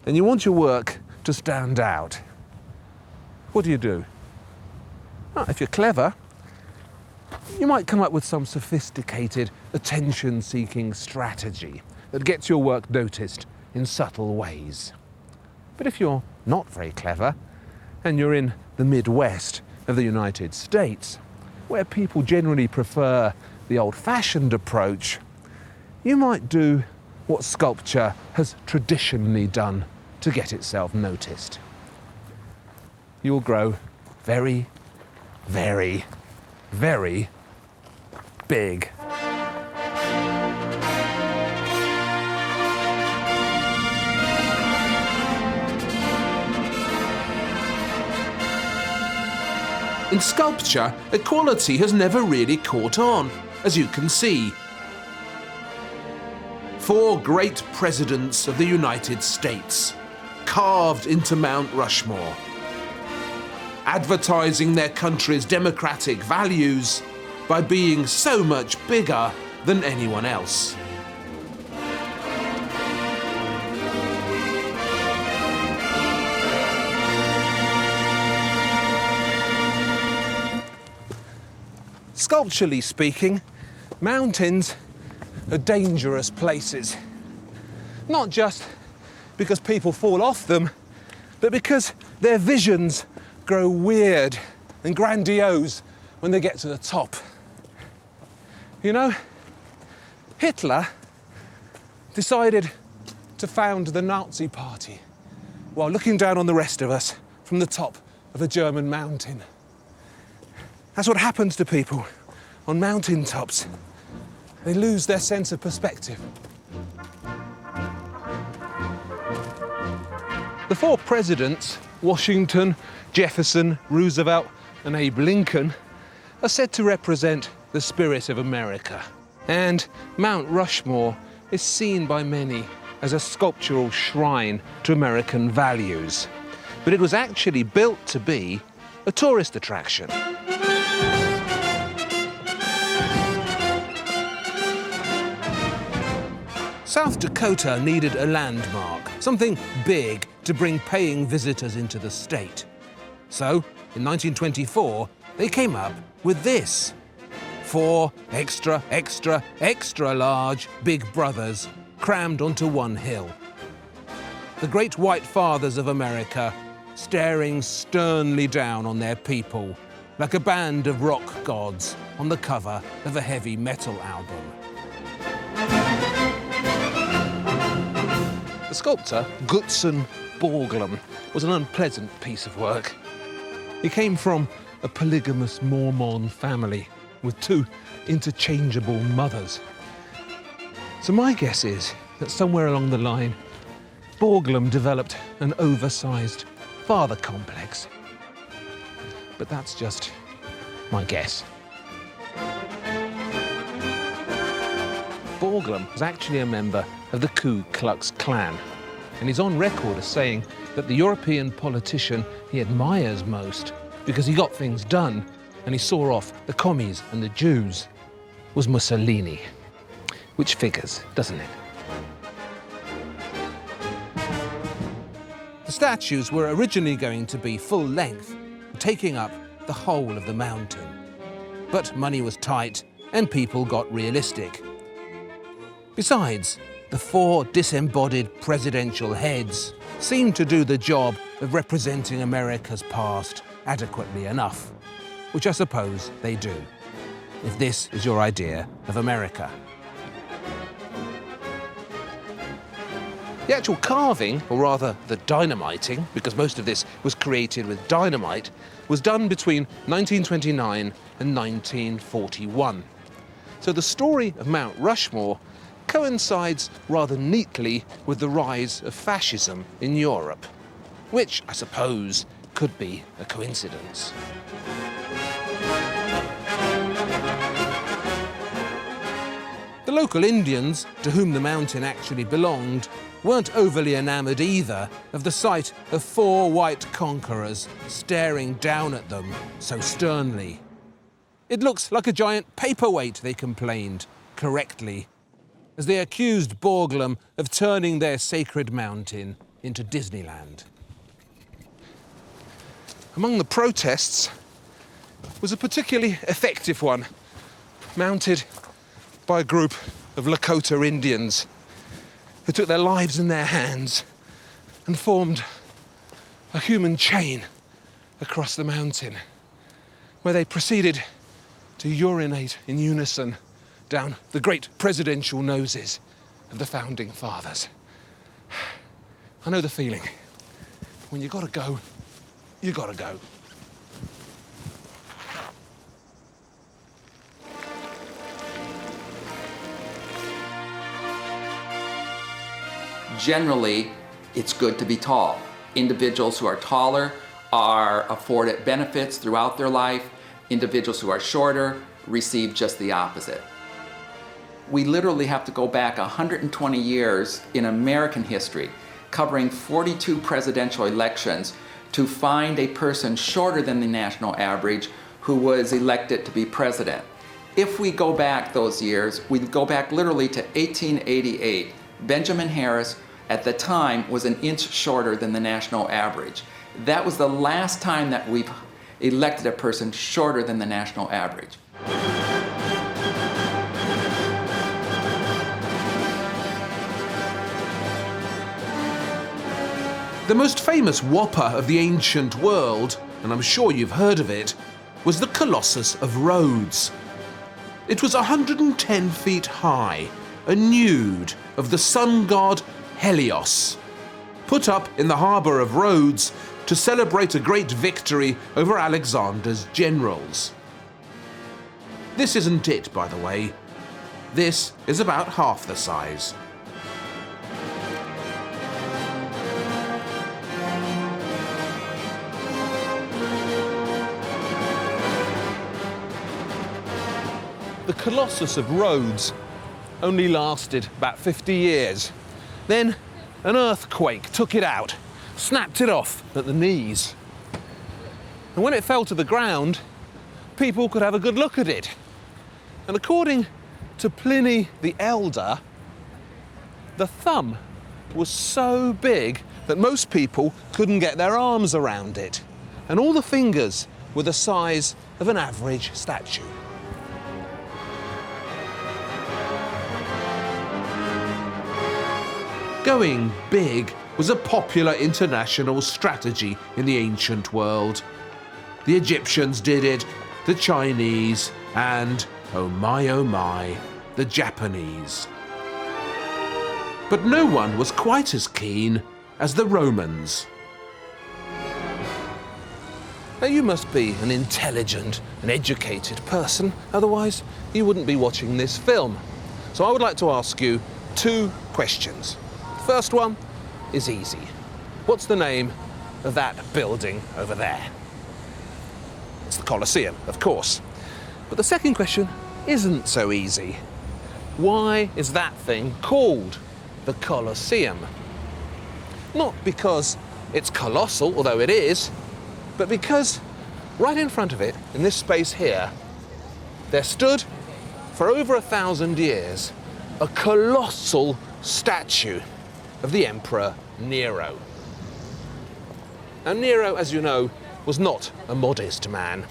and you want your work to stand out. What do? Well, if you're clever, you might come up with some sophisticated, attention-seeking strategy that gets your work noticed in subtle ways. But if you're not very clever and you're in the Midwest of the United States, where people generally prefer the old-fashioned approach, you might do what sculpture has traditionally done to get itself noticed. You'll grow very, very, very big. In sculpture, equality has never really caught on, as you can see. 4 great presidents of the United States, carved into Mount Rushmore, advertising their country's democratic values by being so much bigger than anyone else. Sculpturally speaking, mountains are dangerous places. Not just because people fall off them, but because their visions grow weird and grandiose when they get to the top. You know, Hitler decided to found the Nazi Party while looking down on the rest of us from the top of a German mountain. That's what happens to people on mountain tops. They lose their sense of perspective. The 4 presidents, Washington, Jefferson, Roosevelt, and Abe Lincoln, are said to represent the spirit of America. And Mount Rushmore is seen by many as a sculptural shrine to American values. But it was actually built to be a tourist attraction. South Dakota needed a landmark, something big to bring paying visitors into the state. So, in 1924, they came up with this. 4 extra, extra, extra large Big Brothers crammed onto one hill. The great white fathers of America staring sternly down on their people, like a band of rock gods on the cover of a heavy metal album. The sculptor, Gutzon Borglum, was an unpleasant piece of work. He came from a polygamous Mormon family with 2 interchangeable mothers. So my guess is that somewhere along the line, Borglum developed an oversized father complex. But that's just my guess. Borglum was actually a member of the Ku Klux Klan, and he's on record as saying that the European politician he admires most, because he got things done and he saw off the commies and the Jews, was Mussolini. Which figures, doesn't it? The statues were originally going to be full length, taking up the whole of the mountain. but money was tight and people got realistic. Besides, the 4 disembodied presidential heads seemed to do the job of representing America's past adequately enough, which I suppose they do, if this is your idea of America. The actual carving, or rather the dynamiting, because most of this was created with dynamite, was done between 1929 and 1941. So the story of Mount Rushmore coincides rather neatly with the rise of fascism in Europe, which I suppose could be a coincidence. The local Indians, to whom the mountain actually belonged, weren't overly enamoured either of the sight of 4 white conquerors staring down at them so sternly. It looks like a giant paperweight, they complained, correctly, as they accused Borglum of turning their sacred mountain into Disneyland. Among the protests was a particularly effective one, mounted by a group of Lakota Indians who took their lives in their hands and formed a human chain across the mountain, where they proceeded to urinate in unison down the great presidential noses of the founding fathers. I know the feeling. When you gotta go, you gotta go. Generally, it's good to be tall. Individuals who are taller are afforded benefits throughout their life. Individuals who are shorter receive just the opposite. We literally have to go back 120 years in American history, covering 42 presidential elections, to find a person shorter than the national average who was elected to be president. If we go back those years, we go back literally to 1888. Benjamin Harris, at the time, was an inch shorter than the national average. That was the last time that we've elected a person shorter than the national average. The most famous whopper of the ancient world, and I'm sure you've heard of it, was the Colossus of Rhodes. It was 110 feet high, a nude of the sun god Helios, put up in the harbour of Rhodes to celebrate a great victory over Alexander's generals. This isn't it, by the way. This is about half the size. The Colossus of Rhodes only lasted about 50 years. Then an earthquake took it out, snapped it off at the knees. And when it fell to the ground, people could have a good look at it. And according to Pliny the Elder, the thumb was so big that most people couldn't get their arms around it. And all the fingers were the size of an average statue. Going big was a popular international strategy in the ancient world. The Egyptians did it, the Chinese, and, oh my, the Japanese. But no one was quite as keen as the Romans. Now, you must be an intelligent and educated person, otherwise you wouldn't be watching this film. So I would like to ask you 2 questions. First one is easy. What's the name of that building over there? It's the Colosseum, of course. But the second question isn't so easy. Why is that thing called the Colosseum? Not because it's colossal, although it is, but because right in front of it, in this space here, there stood, for over 1,000 years, a colossal statue of the Emperor Nero. Now, Nero, as you know, was not a modest man.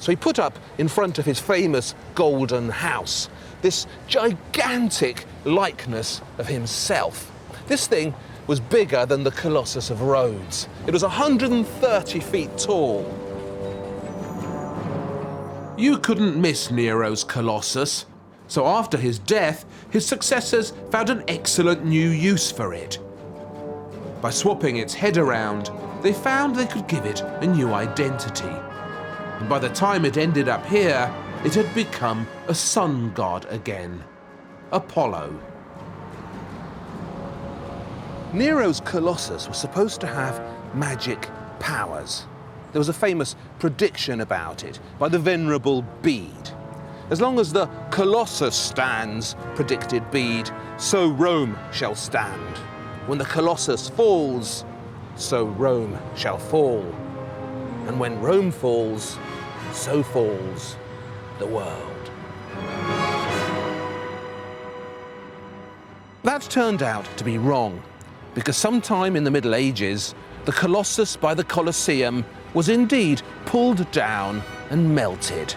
So he put up in front of his famous golden house this gigantic likeness of himself. This thing was bigger than the Colossus of Rhodes. It was 130 feet tall. You couldn't miss Nero's Colossus, so after his death, his successors found an excellent new use for it. By swapping its head around, they found they could give it a new identity. And by the time it ended up here, it had become a sun god again, Apollo. Nero's Colossus was supposed to have magic powers. There was a famous prediction about it by the venerable Bede. As long as the Colossus stands, predicted Bede, so Rome shall stand. When the Colossus falls, so Rome shall fall. And when Rome falls, so falls the world. That turned out to be wrong, because sometime in the Middle Ages, the Colossus by the Colosseum was indeed pulled down and melted.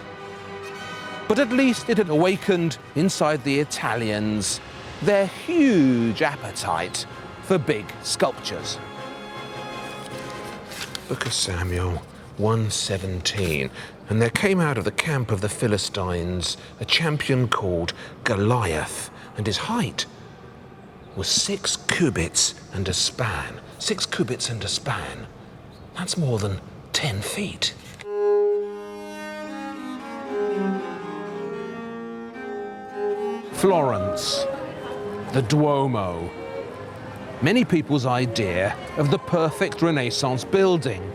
But at least it had awakened inside the Italians their huge appetite for big sculptures. Book of Samuel 1:17, and there came out of the camp of the Philistines a champion called Goliath, and his height was 6 cubits and a span. 6 cubits and a span. That's more than 10 feet. Florence, the Duomo. Many people's idea of the perfect Renaissance building.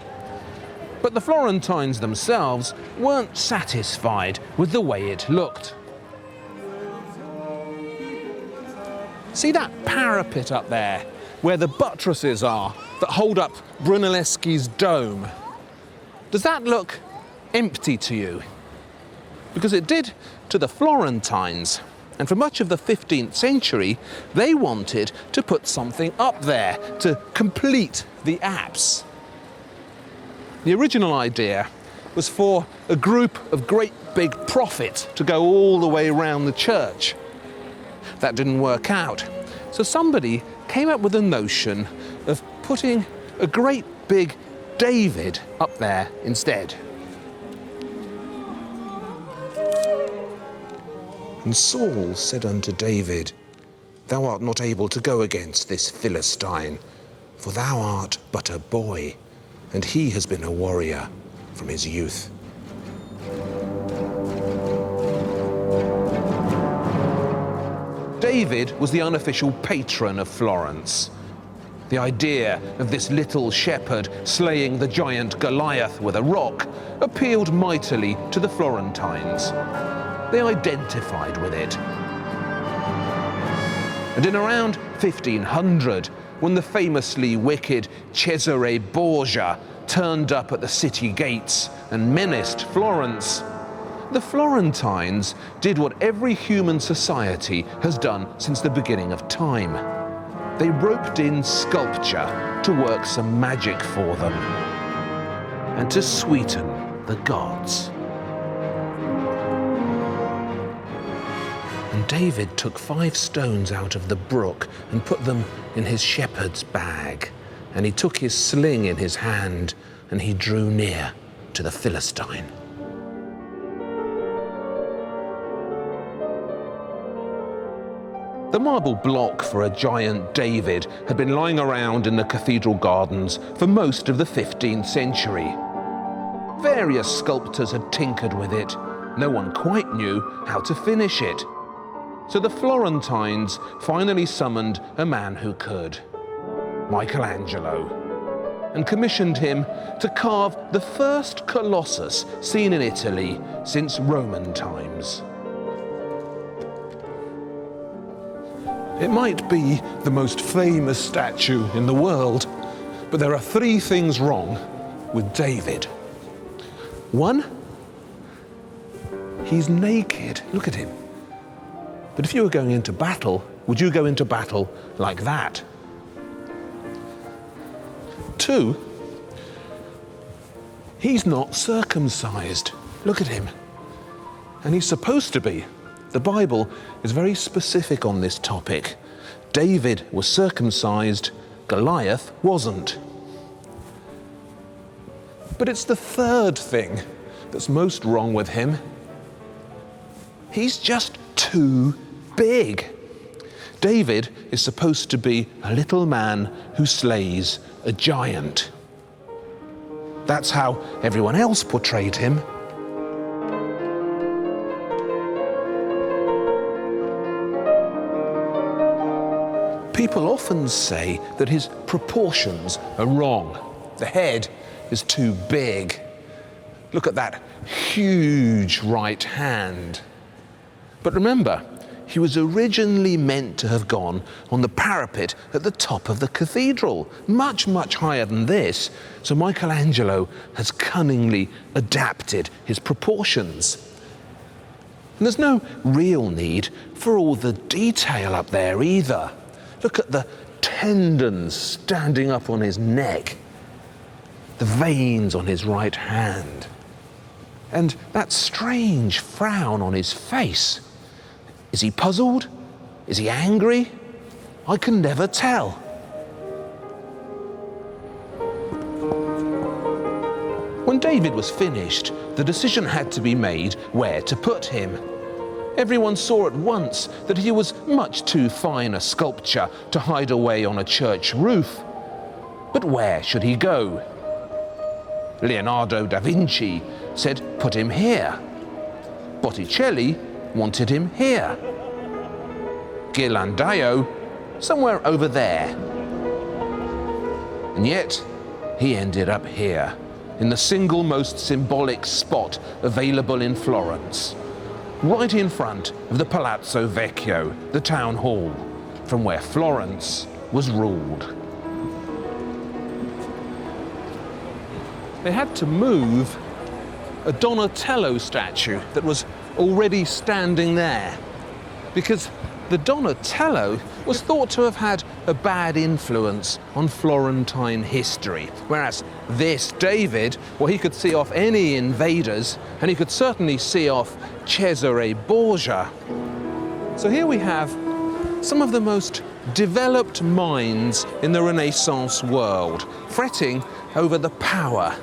But the Florentines themselves weren't satisfied with the way it looked. See that parapet up there, where the buttresses are that hold up Brunelleschi's dome? Does that look empty to you? Because it did to the Florentines. And for much of the 15th century, they wanted to put something up there to complete the apse. The original idea was for a group of great big prophets to go all the way around the church. That didn't work out. So somebody came up with the notion of putting a great big David up there instead. And Saul said unto David, Thou art not able to go against this Philistine, for thou art but a boy, and he has been a warrior from his youth. David was the unofficial patron of Florence. The idea of this little shepherd slaying the giant Goliath with a rock appealed mightily to the Florentines. They identified with it. And in around 1500, when the famously wicked Cesare Borgia turned up at the city gates and menaced Florence, the Florentines did what every human society has done since the beginning of time. They roped in sculpture to work some magic for them and to sweeten the gods. And David took 5 stones out of the brook and put them in his shepherd's bag. And he took his sling in his hand and he drew near to the Philistine. The marble block for a giant David had been lying around in the cathedral gardens for most of the 15th century. Various sculptors had tinkered with it. No one quite knew how to finish it. So the Florentines finally summoned a man who could, Michelangelo, and commissioned him to carve the first Colossus seen in Italy since Roman times. It might be the most famous statue in the world, but there are 3 things wrong with David. 1, he's naked. Look at him. But if you were going into battle, would you go into battle like that? 2, he's not circumcised. Look at him. And he's supposed to be. The Bible is very specific on this topic. David was circumcised, Goliath wasn't. But it's the third thing that's most wrong with him. He's just too big. David is supposed to be a little man who slays a giant. That's how everyone else portrayed him. People often say that his proportions are wrong. The head is too big. Look at that huge right hand. But remember, he was originally meant to have gone on the parapet at the top of the cathedral, much, much higher than this. So Michelangelo has cunningly adapted his proportions. And there's no real need for all the detail up there either. Look at the tendons standing up on his neck, the veins on his right hand, and that strange frown on his face. Is he puzzled? Is he angry? I can never tell. When David was finished, the decision had to be made where to put him. Everyone saw at once that he was much too fine a sculpture to hide away on a church roof. But where should he go? Leonardo da Vinci said, put him here. Botticelli wanted him here. Ghirlandaio, somewhere over there. And yet, he ended up here, in the single most symbolic spot available in Florence, right in front of the Palazzo Vecchio, the town hall, from where Florence was ruled. They had to move a Donatello statue that was already standing there, because the Donatello was thought to have had a bad influence on Florentine history, whereas this David, well, he could see off any invaders, and he could certainly see off Cesare Borgia. So here we have some of the most developed minds in the Renaissance world, fretting over the power,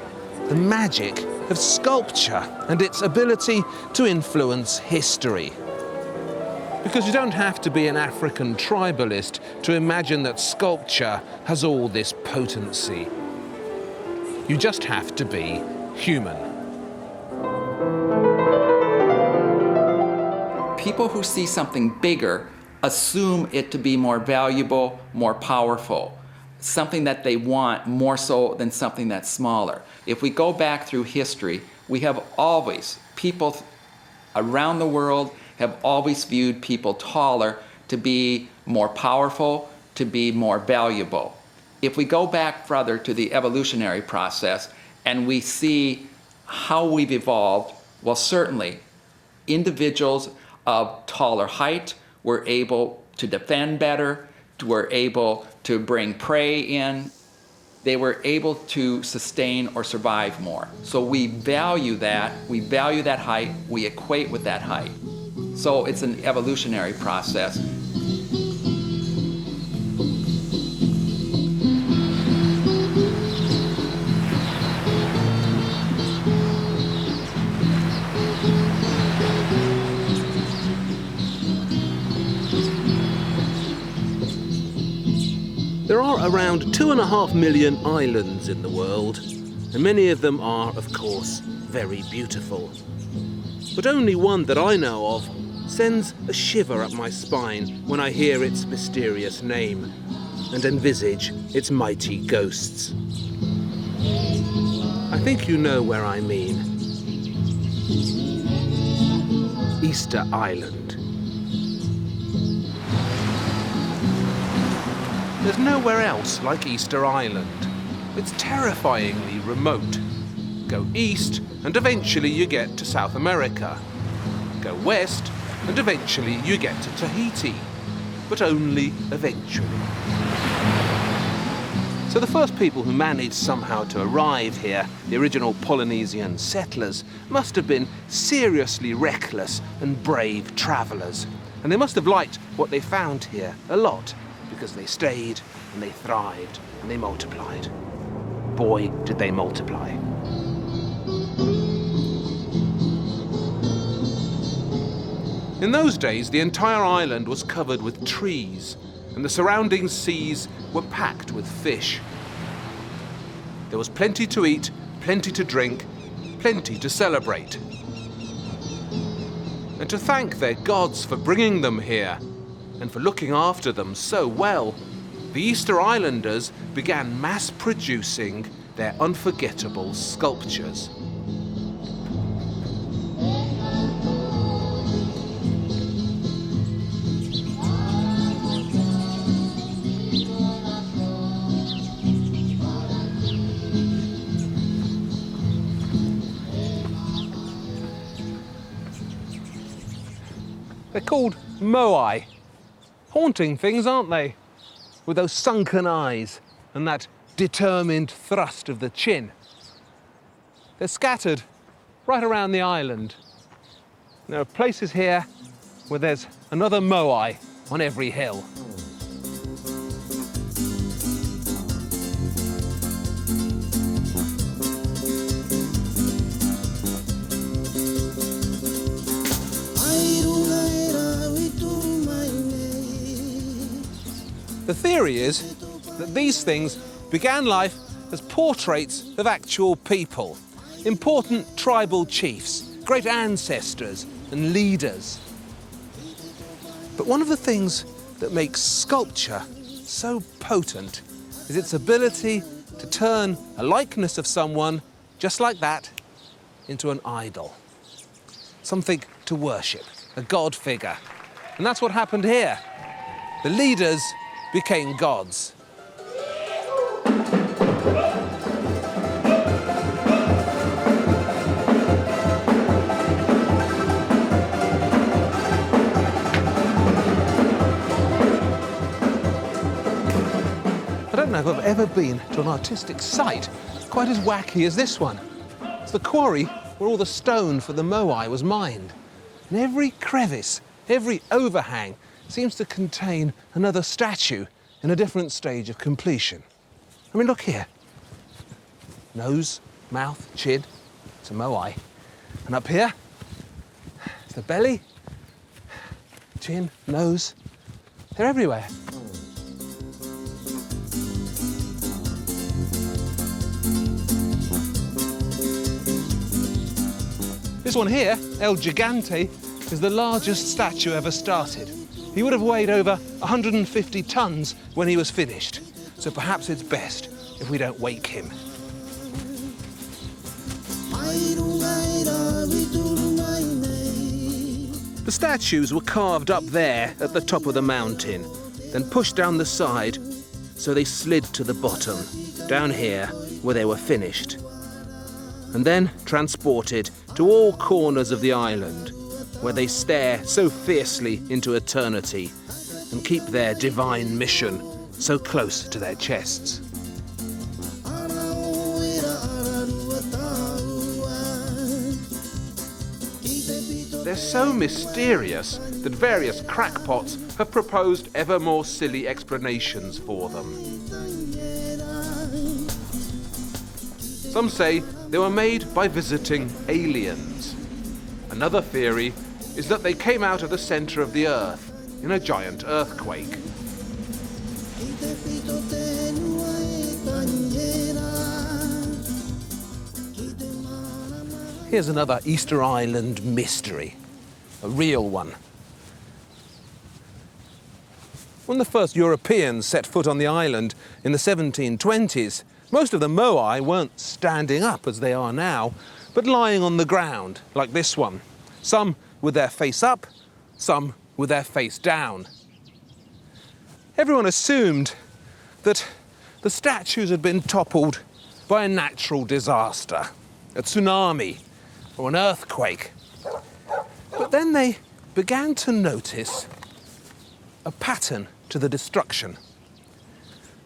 the magic of sculpture and its ability to influence history. Because you don't have to be an African tribalist to imagine that sculpture has all this potency. You just have to be human. People who see something bigger assume it to be more valuable, more powerful, something that they want more so than something that's smaller. If we go back through history, we have always, people around the world have always viewed people taller to be more powerful, to be more valuable. If we go back further to the evolutionary process and we see how we've evolved, well, certainly individuals of taller height were able to defend better, were able to bring prey in. They were able to sustain or survive more. So we value that height, we equate with that height. So it's an evolutionary process. There are around 2.5 million islands in the world, and many of them are, of course, very beautiful. But only one that I know of sends a shiver up my spine when I hear its mysterious name and envisage its mighty ghosts. I think you know where I mean. Easter Island. There's nowhere else like Easter Island. It's terrifyingly remote. Go east and eventually you get to South America. Go west and eventually you get to Tahiti, but only eventually. So the first people who managed somehow to arrive here, the original Polynesian settlers, must have been seriously reckless and brave travellers. And they must have liked what they found here a lot, because they stayed and they thrived and they multiplied. Boy, did they multiply. In those days, the entire island was covered with trees, and the surrounding seas were packed with fish. There was plenty to eat, plenty to drink, plenty to celebrate. And to thank their gods for bringing them here, and for looking after them so well, the Easter Islanders began mass-producing their unforgettable sculptures. They're called moai. Haunting things, aren't they? With those sunken eyes and that determined thrust of the chin. They're scattered right around the island. There are places here where there's another moai on every hill. The theory is that these things began life as portraits of actual people, important tribal chiefs, great ancestors and leaders. But one of the things that makes sculpture so potent is its ability to turn a likeness of someone just like that into an idol, something to worship, a god figure. And that's what happened here. The leaders became gods. I don't know if I've ever been to an artistic site quite as wacky as this one. It's the quarry where all the stone for the moai was mined. And every crevice, every overhang seems to contain another statue in a different stage of completion. I mean, look here. Nose, mouth, chin, it's a moai. And up here, it's the belly, chin, nose. They're everywhere. This one here, El Gigante, is the largest statue ever started. He would have weighed over 150 tons when he was finished, so perhaps it's best if we don't wake him. The statues were carved up there at the top of the mountain, then pushed down the side so they slid to the bottom, down here where they were finished, and then transported to all corners of the island, where they stare so fiercely into eternity and keep their divine mission so close to their chests. They're so mysterious that various crackpots have proposed ever more silly explanations for them. Some say they were made by visiting aliens. Another theory is that they came out of the center of the Earth in a giant earthquake. Here's another Easter Island mystery, a real one. When the first Europeans set foot on the island in the 1720s, most of the moai weren't standing up as they are now, but lying on the ground, like this one. Some with their face up, some with their face down. Everyone assumed that the statues had been toppled by a natural disaster, a tsunami or an earthquake. But then they began to notice a pattern to the destruction.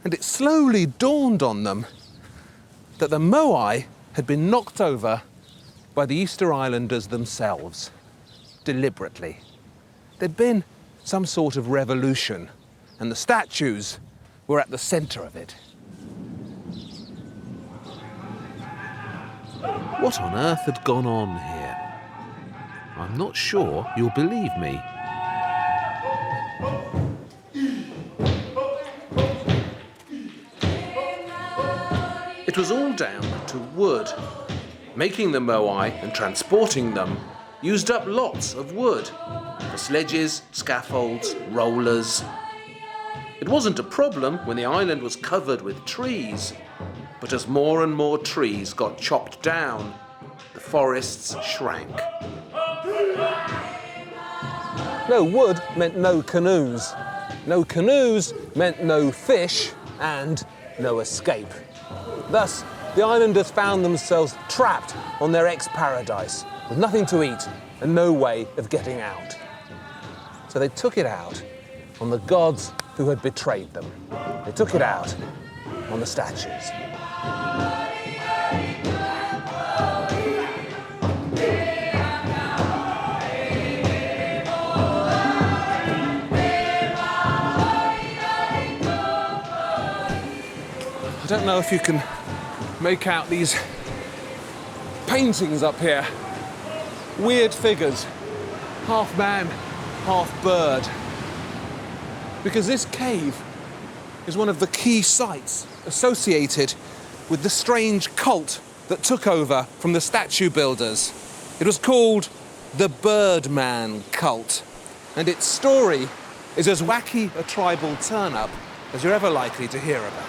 And it slowly dawned on them that the moai had been knocked over by the Easter Islanders themselves, deliberately. There'd been some sort of revolution, and the statues were at the centre of it. What on earth had gone on here? I'm not sure you'll believe me. It was all down to wood. Making the moai and transporting them used up lots of wood for sledges, scaffolds, rollers. It wasn't a problem when the island was covered with trees, but as more and more trees got chopped down, the forests shrank. No wood meant no canoes. No canoes meant no fish and no escape. Thus, the islanders found themselves trapped on their ex-paradise with nothing to eat and no way of getting out. So they took it out on the gods who had betrayed them. They took it out on the statues. I don't know if you can make out these paintings up here. Weird figures, half man, half bird. Because this cave is one of the key sites associated with the strange cult that took over from the statue builders. It was called the Birdman cult, and its story is as wacky a tribal turn-up as you're ever likely to hear about.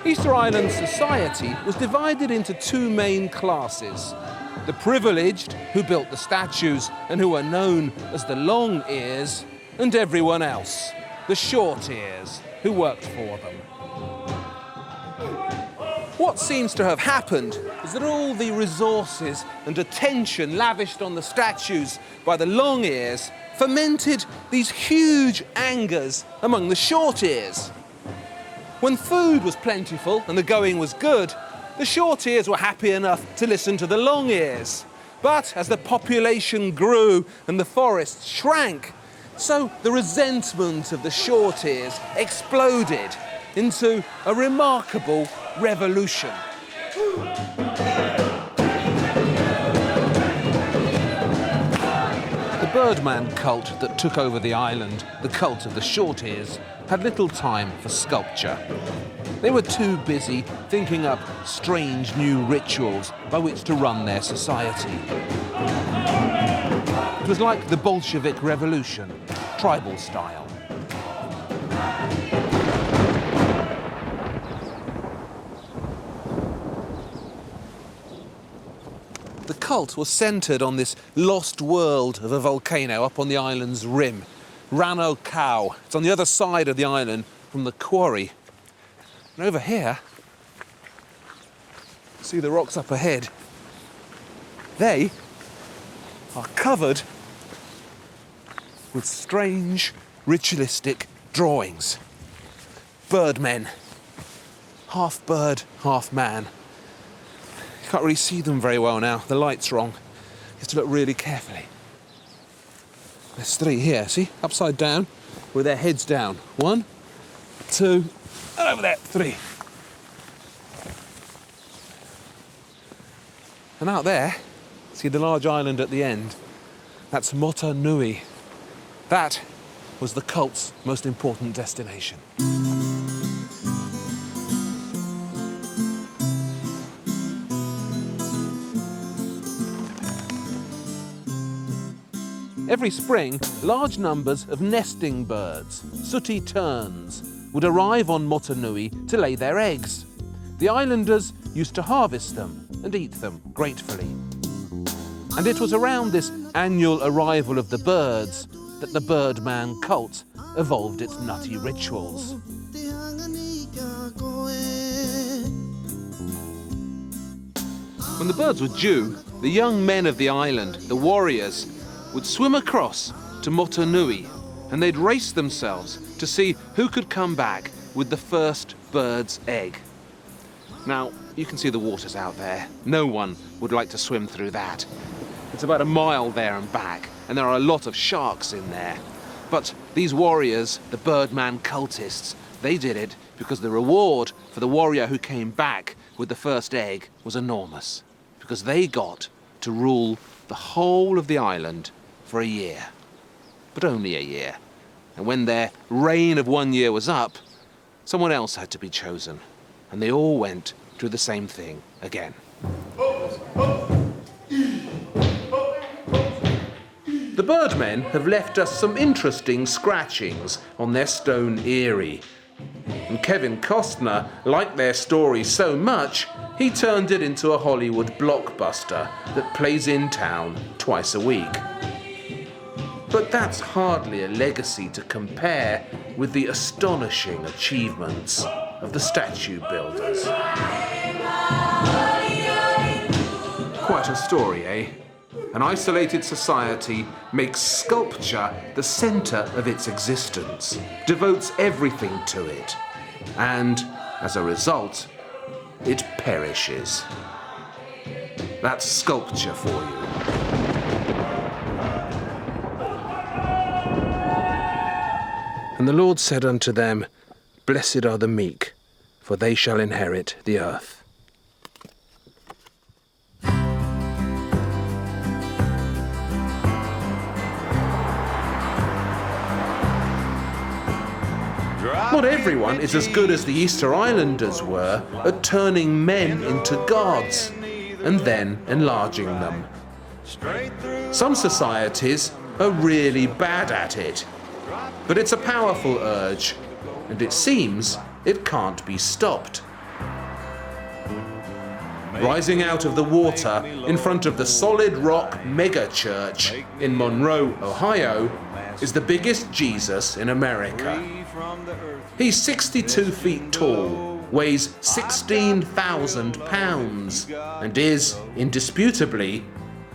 Easter Island society was divided into two main classes. The privileged, who built the statues and who were known as the long ears, and everyone else, the short ears, who worked for them. What seems to have happened is that all the resources and attention lavished on the statues by the long ears fermented these huge angers among the short ears. When food was plentiful and the going was good, the short ears were happy enough to listen to the long ears. But as the population grew and the forests shrank, so the resentment of the short ears exploded into a remarkable revolution. The Birdman cult that took over the island, the cult of the short ears, had little time for sculpture. They were too busy thinking up strange new rituals by which to run their society. It was like the Bolshevik Revolution, tribal style. The cult was centred on this lost world of a volcano up on the island's rim, Rano Kau. It's on the other side of the island from the quarry. And over here, see the rocks up ahead? They are covered with strange ritualistic drawings. Birdmen, half bird, half man. You can't really see them very well now, the light's wrong. You have to look really carefully. There's three here, see? Upside down, with their heads down. 1, 2, and over there, 3. And out there, see the large island at the end? That's Mota Nui. That was the cult's most important destination. Every spring, large numbers of nesting birds, sooty terns, would arrive on Mota Nui to lay their eggs. The islanders used to harvest them and eat them gratefully. And it was around this annual arrival of the birds that the Birdman cult evolved its nutty rituals. When the birds were due, the young men of the island, the warriors, would swim across to Motunui, and they'd race themselves to see who could come back with the first bird's egg. Now, you can see the waters out there. No one would like to swim through that. It's about a mile there and back, and there are a lot of sharks in there. But these warriors, the Birdman cultists, they did it because the reward for the warrior who came back with the first egg was enormous, because they got to rule the whole of the island for a year. But only a year. And when their reign of 1 year was up, someone else had to be chosen. And they all went through the same thing again. The Birdmen have left us some interesting scratchings on their stone eyrie. And Kevin Costner liked their story so much, he turned it into a Hollywood blockbuster that plays in town twice a week. But that's hardly a legacy to compare with the astonishing achievements of the statue builders. Quite a story, eh? An isolated society makes sculpture the centre of its existence, devotes everything to it, and, as a result, it perishes. That's sculpture for you. And the Lord said unto them, Blessed are the meek, for they shall inherit the earth. Not everyone is as good as the Easter Islanders were at turning men into gods and then enlarging them. Some societies are really bad at it, but it's a powerful urge, and it seems it can't be stopped. Rising out of the water in front of the solid rock mega church in Monroe, Ohio, is the biggest Jesus in America. He's 62 feet tall, weighs 16,000 pounds, and is, indisputably,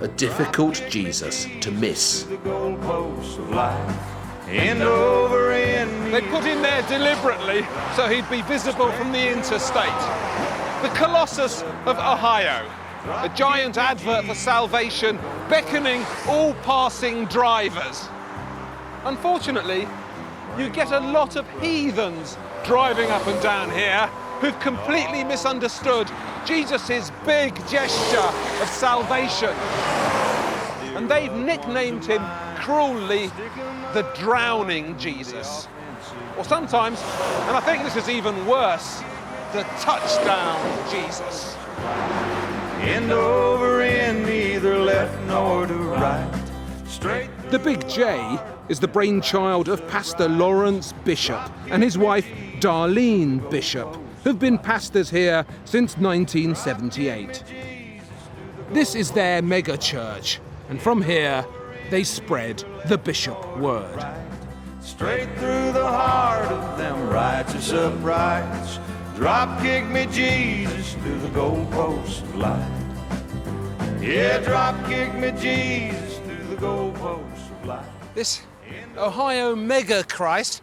a difficult Jesus to miss. They put him there deliberately so he'd be visible from the interstate. The Colossus of Ohio, a giant advert for salvation beckoning all passing drivers. Unfortunately, you get a lot of heathens driving up and down here who've completely misunderstood Jesus' big gesture of salvation. And they've nicknamed him cruelly the Drowning Jesus. Or sometimes, and I think this is even worse, the Touchdown Jesus. End over end, neither left nor to right. Straight. The Big J is the brainchild of Pastor Lawrence Bishop and his wife Darlene Bishop, who've been pastors here since 1978. This is their mega church, and from here they spread the Bishop word. Straight through the heart of them righteous uprights. Drop kick me Jesus through the goalpost of light. Yeah, drop kick me Jesus through the goalpost of light. This Ohio mega Christ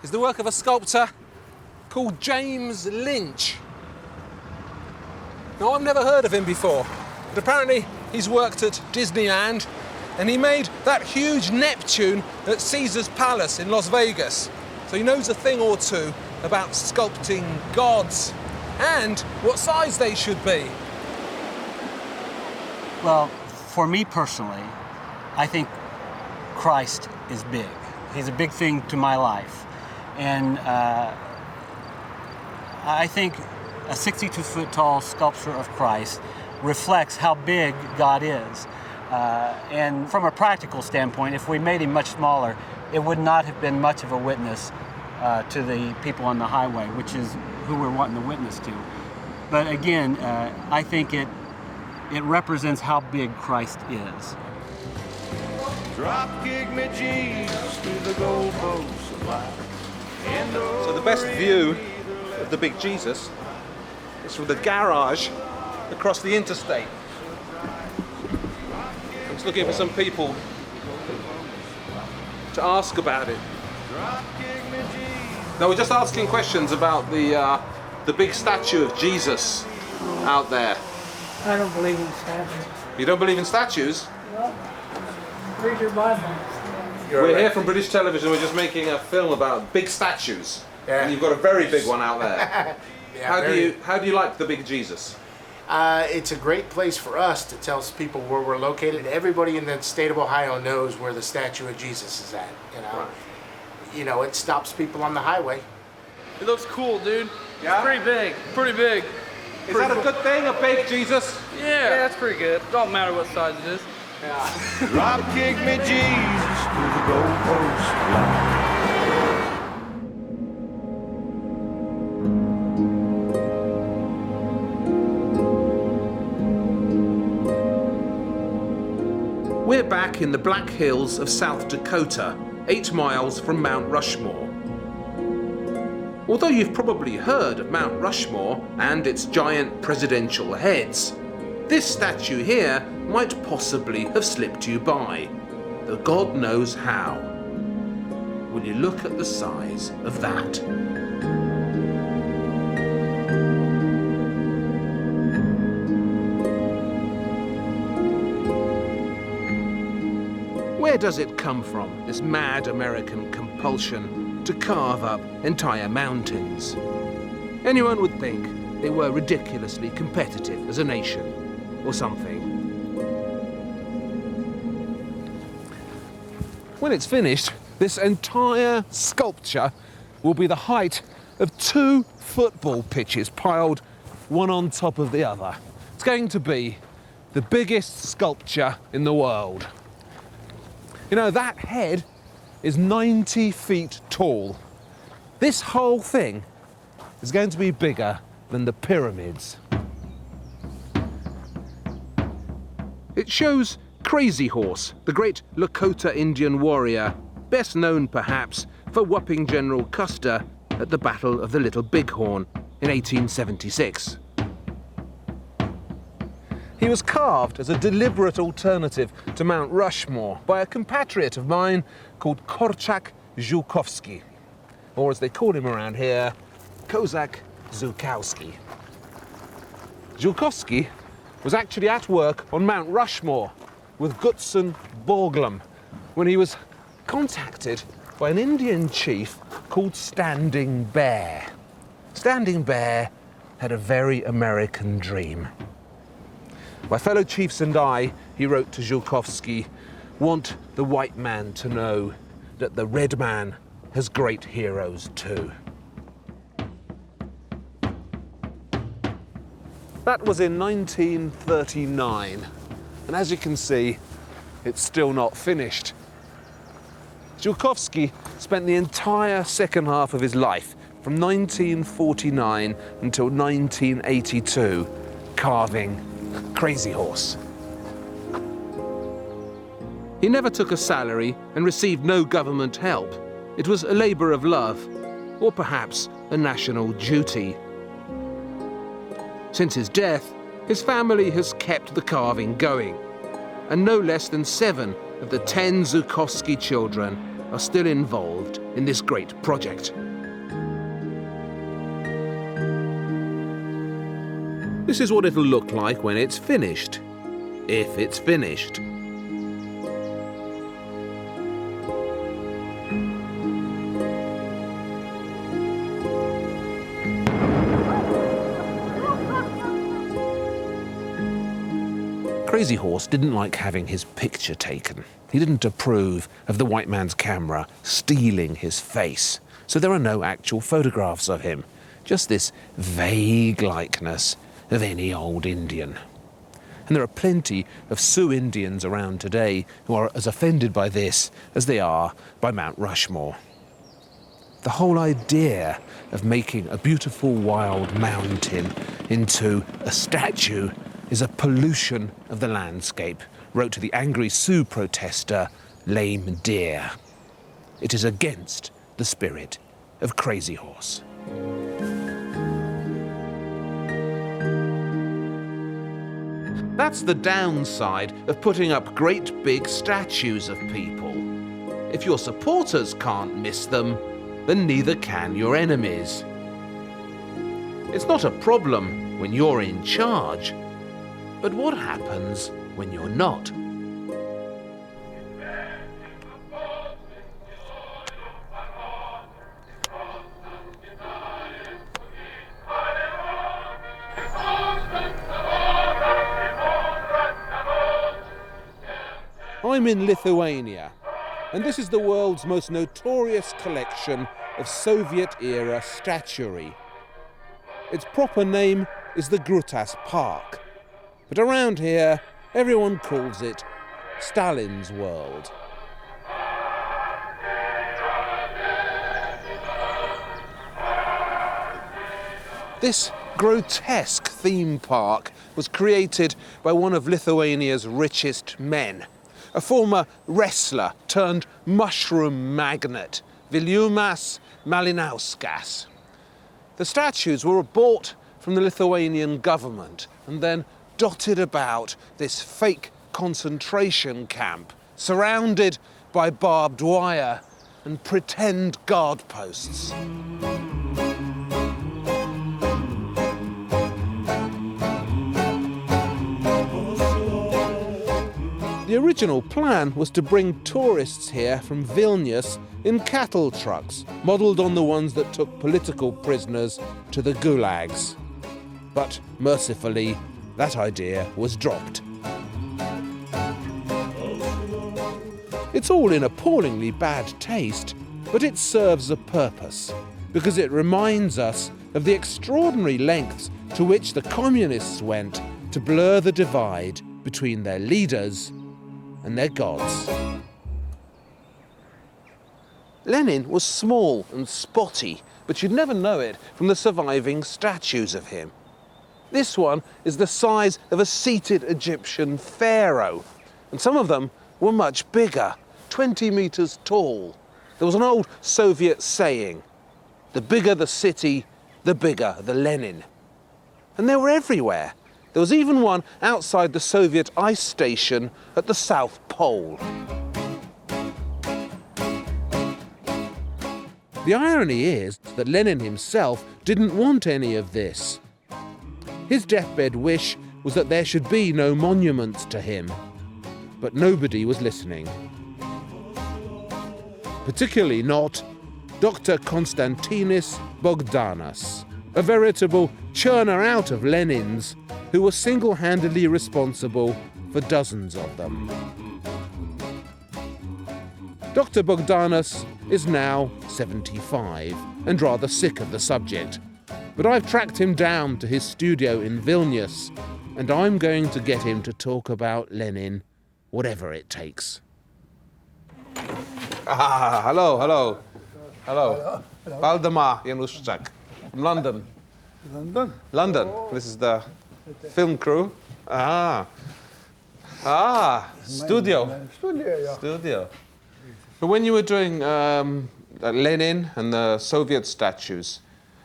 is the work of a sculptor called James Lynch. Now, I've never heard of him before, but apparently he's worked at Disneyland, and he made that huge Neptune at Caesar's Palace in Las Vegas. So he knows a thing or two about sculpting gods and what size they should be. Well, for me personally, I think Christ is big. He's a big thing to my life. And I think a 62-foot tall sculpture of Christ reflects how big God is. And from a practical standpoint, if we made him much smaller, it would not have been much of a witness to the people on the highway, which is who we're wanting to witness to. But again, I think it represents how big Christ is. Drop kick me Jesus through the goalposts of life. So the best view of the big Jesus is from the garage across the interstate. From Just looking for some people to ask about it. No, we're just asking questions about the big statue of Jesus out there. I don't believe in statues. You don't believe in statues? No. Read your Bible. We're here from British television. We're just making a film about big statues. Yeah. And you've got a very big one out there. Yeah, How do you like the big Jesus? It's a great place for us to tell people where we're located. Everybody in the state of Ohio knows where the statue of Jesus is at. You know, it stops people on the highway. It looks cool, dude. Yeah? It's pretty big. Pretty big. Is that a good thing, a big Jesus? Yeah, that's pretty good. Don't matter what size it is. Yeah. Drop kick me, Jesus, to the goalpost line. We're back in the Black Hills of South Dakota, 8 miles from Mount Rushmore. Although you've probably heard of Mount Rushmore and its giant presidential heads, this statue here might possibly have slipped you by, though God knows how. Will you look at the size of that? Where does it come from, this mad American compulsion to carve up entire mountains? Anyone would think they were ridiculously competitive as a nation, or something. When it's finished, this entire sculpture will be the height of 2 football pitches piled one on top of the other. It's going to be the biggest sculpture in the world. You know, that head is 90 feet tall. This whole thing is going to be bigger than the pyramids. It shows Crazy Horse, the great Lakota Indian warrior, best known perhaps for whopping General Custer at the Battle of the Little Bighorn in 1876. He was carved as a deliberate alternative to Mount Rushmore by a compatriot of mine called Korczak Żukowski, or as they call him around here, Kozak Zukowski. Żukowski was actually at work on Mount Rushmore with Gutzon Borglum when he was contacted by an Indian chief called Standing Bear. Standing Bear had a very American dream. My fellow chiefs and I, he wrote to Żukowski, want the white man to know that the red man has great heroes too. That was in 1939, and as you can see, it's still not finished. Żukowski spent the entire second half of his life, from 1949 until 1982, carving Crazy Horse. He never took a salary and received no government help. It was a labour of love, or perhaps a national duty. Since his death, his family has kept the carving going, and no less than 7 of the 10 Żukowski children are still involved in this great project. This is what it'll look like when it's finished, if it's finished. Crazy Horse didn't like having his picture taken. He didn't approve of the white man's camera stealing his face. So there are no actual photographs of him, just this vague likeness of any old Indian. And there are plenty of Sioux Indians around today who are as offended by this as they are by Mount Rushmore. The whole idea of making a beautiful wild mountain into a statue is a pollution of the landscape, wrote to the angry Sioux protester, Lame Deer. It is against the spirit of Crazy Horse. That's the downside of putting up great big statues of people. If your supporters can't miss them, then neither can your enemies. It's not a problem when you're in charge, but what happens when you're not? I'm in Lithuania, and this is the world's most notorious collection of Soviet-era statuary. Its proper name is the Grutas Park, but around here everyone calls it Stalin's World. This grotesque theme park was created by one of Lithuania's richest men, a former wrestler turned mushroom magnate, Waldemar Malinauskas. The statues were bought from the Lithuanian government and then dotted about this fake concentration camp, surrounded by barbed wire and pretend guard posts. The original plan was to bring tourists here from Vilnius in cattle trucks, modelled on the ones that took political prisoners to the gulags. But mercifully, that idea was dropped. It's all in appallingly bad taste, but it serves a purpose, because it reminds us of the extraordinary lengths to which the communists went to blur the divide between their leaders and their gods. Lenin was small and spotty, but you'd never know it from the surviving statues of him. This one is the size of a seated Egyptian pharaoh, and some of them were much bigger, 20 meters tall. There was an old Soviet saying, the bigger the city, the bigger the Lenin. And they were everywhere. There was even one outside the Soviet ice station at the South Pole. The irony is that Lenin himself didn't want any of this. His deathbed wish was that there should be no monuments to him. But nobody was listening. Particularly not Dr. Konstantinis Bogdanas, a veritable churner out of Lenins, who was single-handedly responsible for dozens of them. Dr. Bogdanas is now 75 and rather sick of the subject, but I've tracked him down to his studio in Vilnius, and I'm going to get him to talk about Lenin, whatever it takes. Hello. Waldemar Januszczak from London. London. This is the film crew. Studio. Studio. But when you were doing Lenin and the Soviet statues,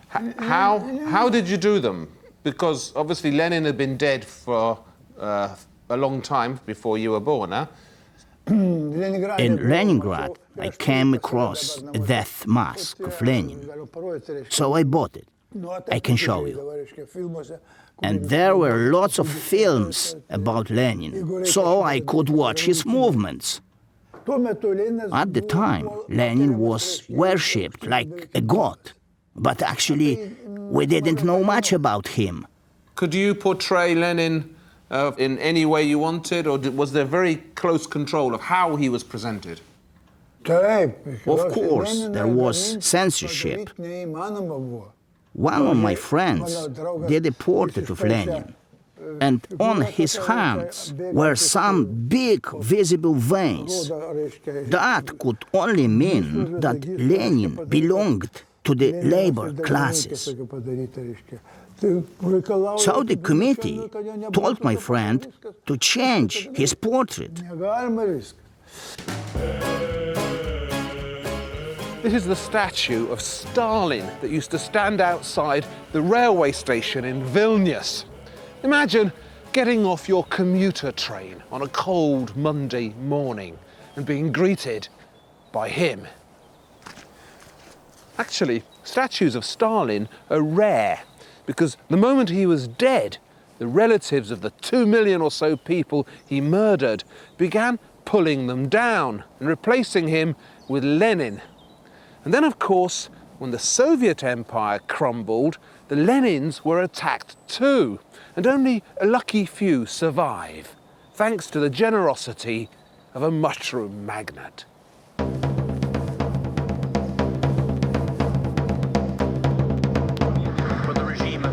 how did you do them? Because obviously Lenin had been dead for a long time before you were born, huh? In Leningrad, I came across a death mask of Lenin, so I bought it. I can show you. And there were lots of films about Lenin, so I could watch his movements. At the time, Lenin was worshipped like a god, but actually we didn't know much about him. Could you portray Lenin in any way you wanted, or was there very close control of how he was presented? Of course, there was censorship. One of my friends did a portrait of Lenin, and on his hands were some big visible veins. That could only mean that Lenin belonged to the labor classes. So the committee told my friend to change his portrait. This is the statue of Stalin that used to stand outside the railway station in Vilnius. Imagine getting off your commuter train on a cold Monday morning and being greeted by him. Actually, statues of Stalin are rare because the moment he was dead, the relatives of the 2 million or so people he murdered began pulling them down and replacing him with Lenin. And then, of course, when the Soviet Empire crumbled, the Lenins were attacked too, and only a lucky few survive, thanks to the generosity of a mushroom magnate.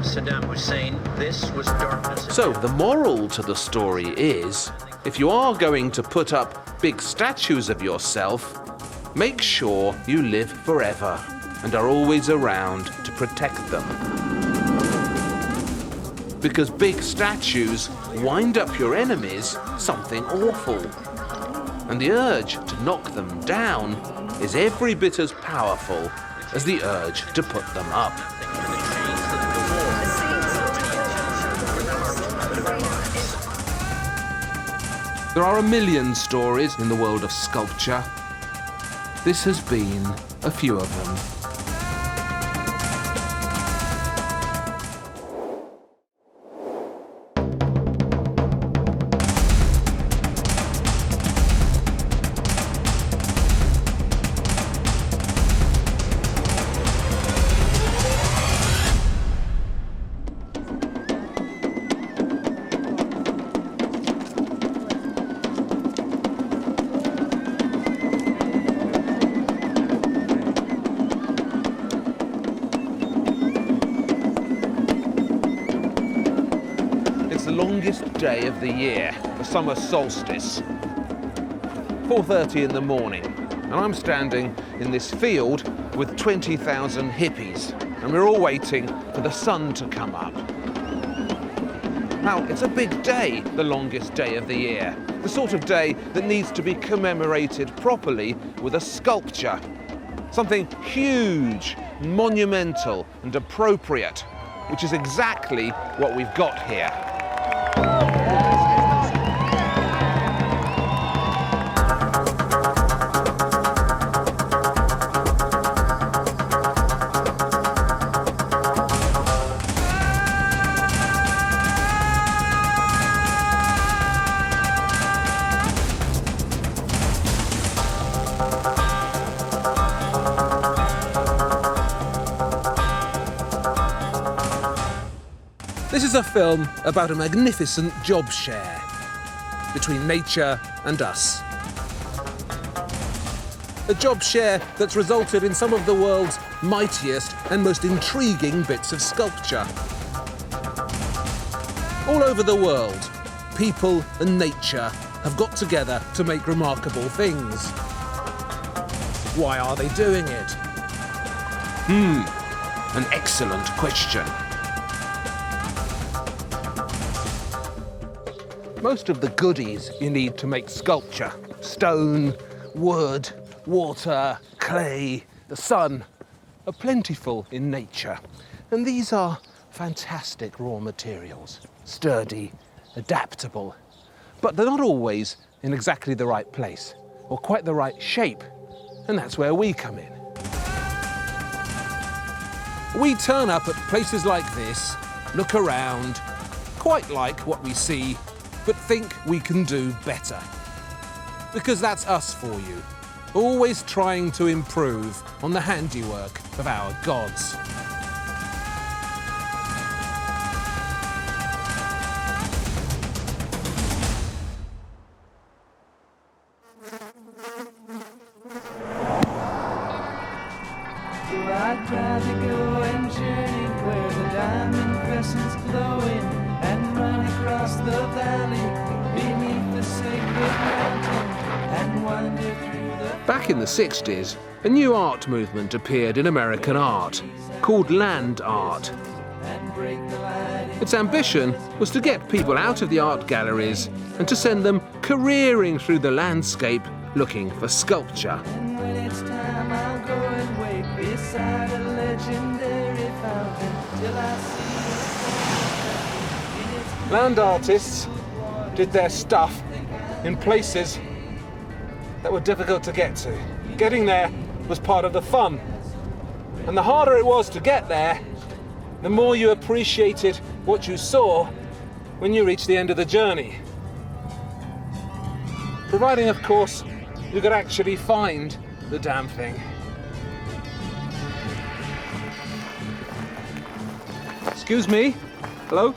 Saddam Hussein, this was darkness. So the moral to the story is, if you are going to put up big statues of yourself, make sure you live forever and are always around to protect them. Because big statues wind up your enemies something awful. And the urge to knock them down is every bit as powerful as the urge to put them up. There are a million stories in the world of sculpture. This has been a few of them. Day of the year, the summer solstice. 4:30 in the morning, and I'm standing in this field with 20,000 hippies, and we're all waiting for the sun to come up. Now, it's a big day, the longest day of the year, the sort of day that needs to be commemorated properly with a sculpture. Something huge, monumental, and appropriate, which is exactly what we've got here. This is a film about a magnificent job share between nature and us. A job share that's resulted in some of the world's mightiest and most intriguing bits of sculpture. All over the world, people and nature have got together to make remarkable things. Why are they doing it? An excellent question. Most of the goodies you need to make sculpture, stone, wood, water, clay, the sun, are plentiful in nature. And these are fantastic raw materials, sturdy, adaptable. But they're not always in exactly the right place or quite the right shape. And that's where we come in. We turn up at places like this, look around, quite like what we see, but think we can do better. Because that's us for you, always trying to improve on the handiwork of our gods. I'd rather go and journey where the diamond crescent's glowing and run across the valley beneath the sacred mountain and wander through the... Back in the 60s, a new art movement appeared in American art, called land art. Its ambition was to get people out of the art galleries and to send them careering through the landscape looking for sculpture. And when it's time, I'll go and wait beside a legendary fountain till I see... Land artists did their stuff in places that were difficult to get to. Getting there was part of the fun. And the harder it was to get there, the more you appreciated what you saw when you reached the end of the journey. Providing, of course, you could actually find the damn thing. Excuse me? Hello?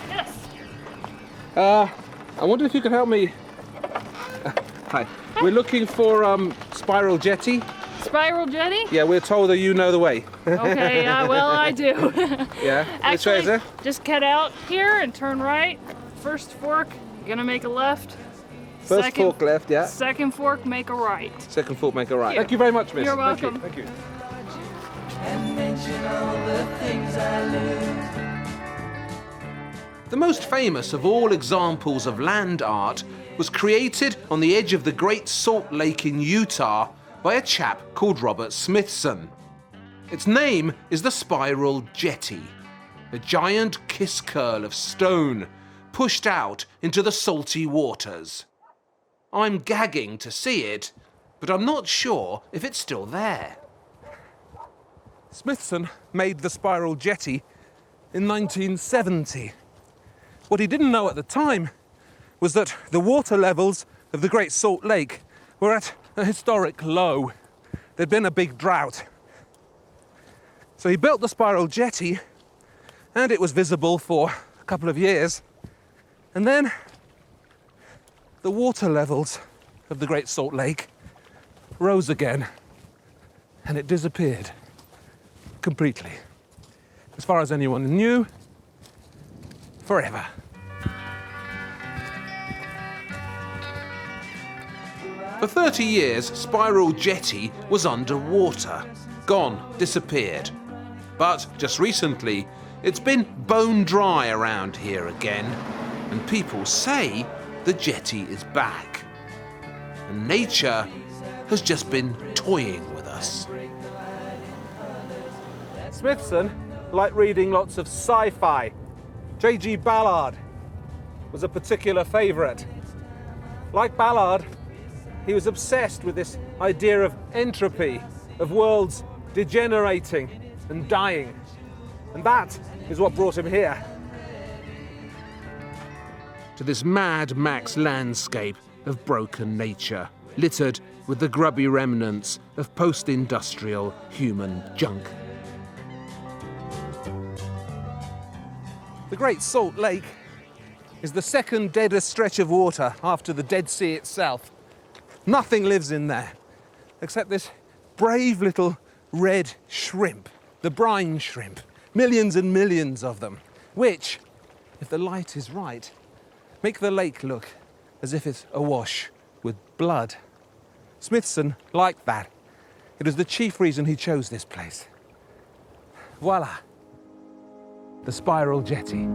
Yes. I wonder if you could help me. Hi. We're looking for Spiral Jetty. Spiral Jetty? Yeah, we're told that you know the way. Okay, well, I do. Yeah? Which way is Actually, it? just cut out here and turn right. First fork, you're gonna make a left. First fork left, yeah. Second fork, make a right. Second fork, make a right. Here. Thank you very much, miss. You're welcome. Thank you. And mention all the things I learned. The most famous of all examples of land art was created on the edge of the Great Salt Lake in Utah by a chap called Robert Smithson. Its name is the Spiral Jetty, a giant kiss curl of stone pushed out into the salty waters. I'm gagging to see it, but I'm not sure if it's still there. Smithson made the Spiral Jetty in 1970. What he didn't know at the time was that the water levels of the Great Salt Lake were at a historic low. There'd been a big drought. So he built the Spiral Jetty, and it was visible for a couple of years. And then the water levels of the Great Salt Lake rose again, and it disappeared completely. As far as anyone knew, forever. For 30 years, Spiral Jetty was underwater, gone, disappeared. But just recently, it's been bone dry around here again, and people say the jetty is back. And nature has just been toying with us. Smithson liked reading lots of sci-fi. J.G. Ballard was a particular favourite. Like Ballard, he was obsessed with this idea of entropy, of worlds degenerating and dying. And that is what brought him here. To this Mad Max landscape of broken nature, littered with the grubby remnants of post-industrial human junk. The Great Salt Lake is the second deadest stretch of water after the Dead Sea itself. Nothing lives in there, except this brave little red shrimp, the brine shrimp. Millions and millions of them, which, if the light is right, make the lake look as if it's awash with blood. Smithson liked that. It was the chief reason he chose this place. Voila, the Spiral Jetty.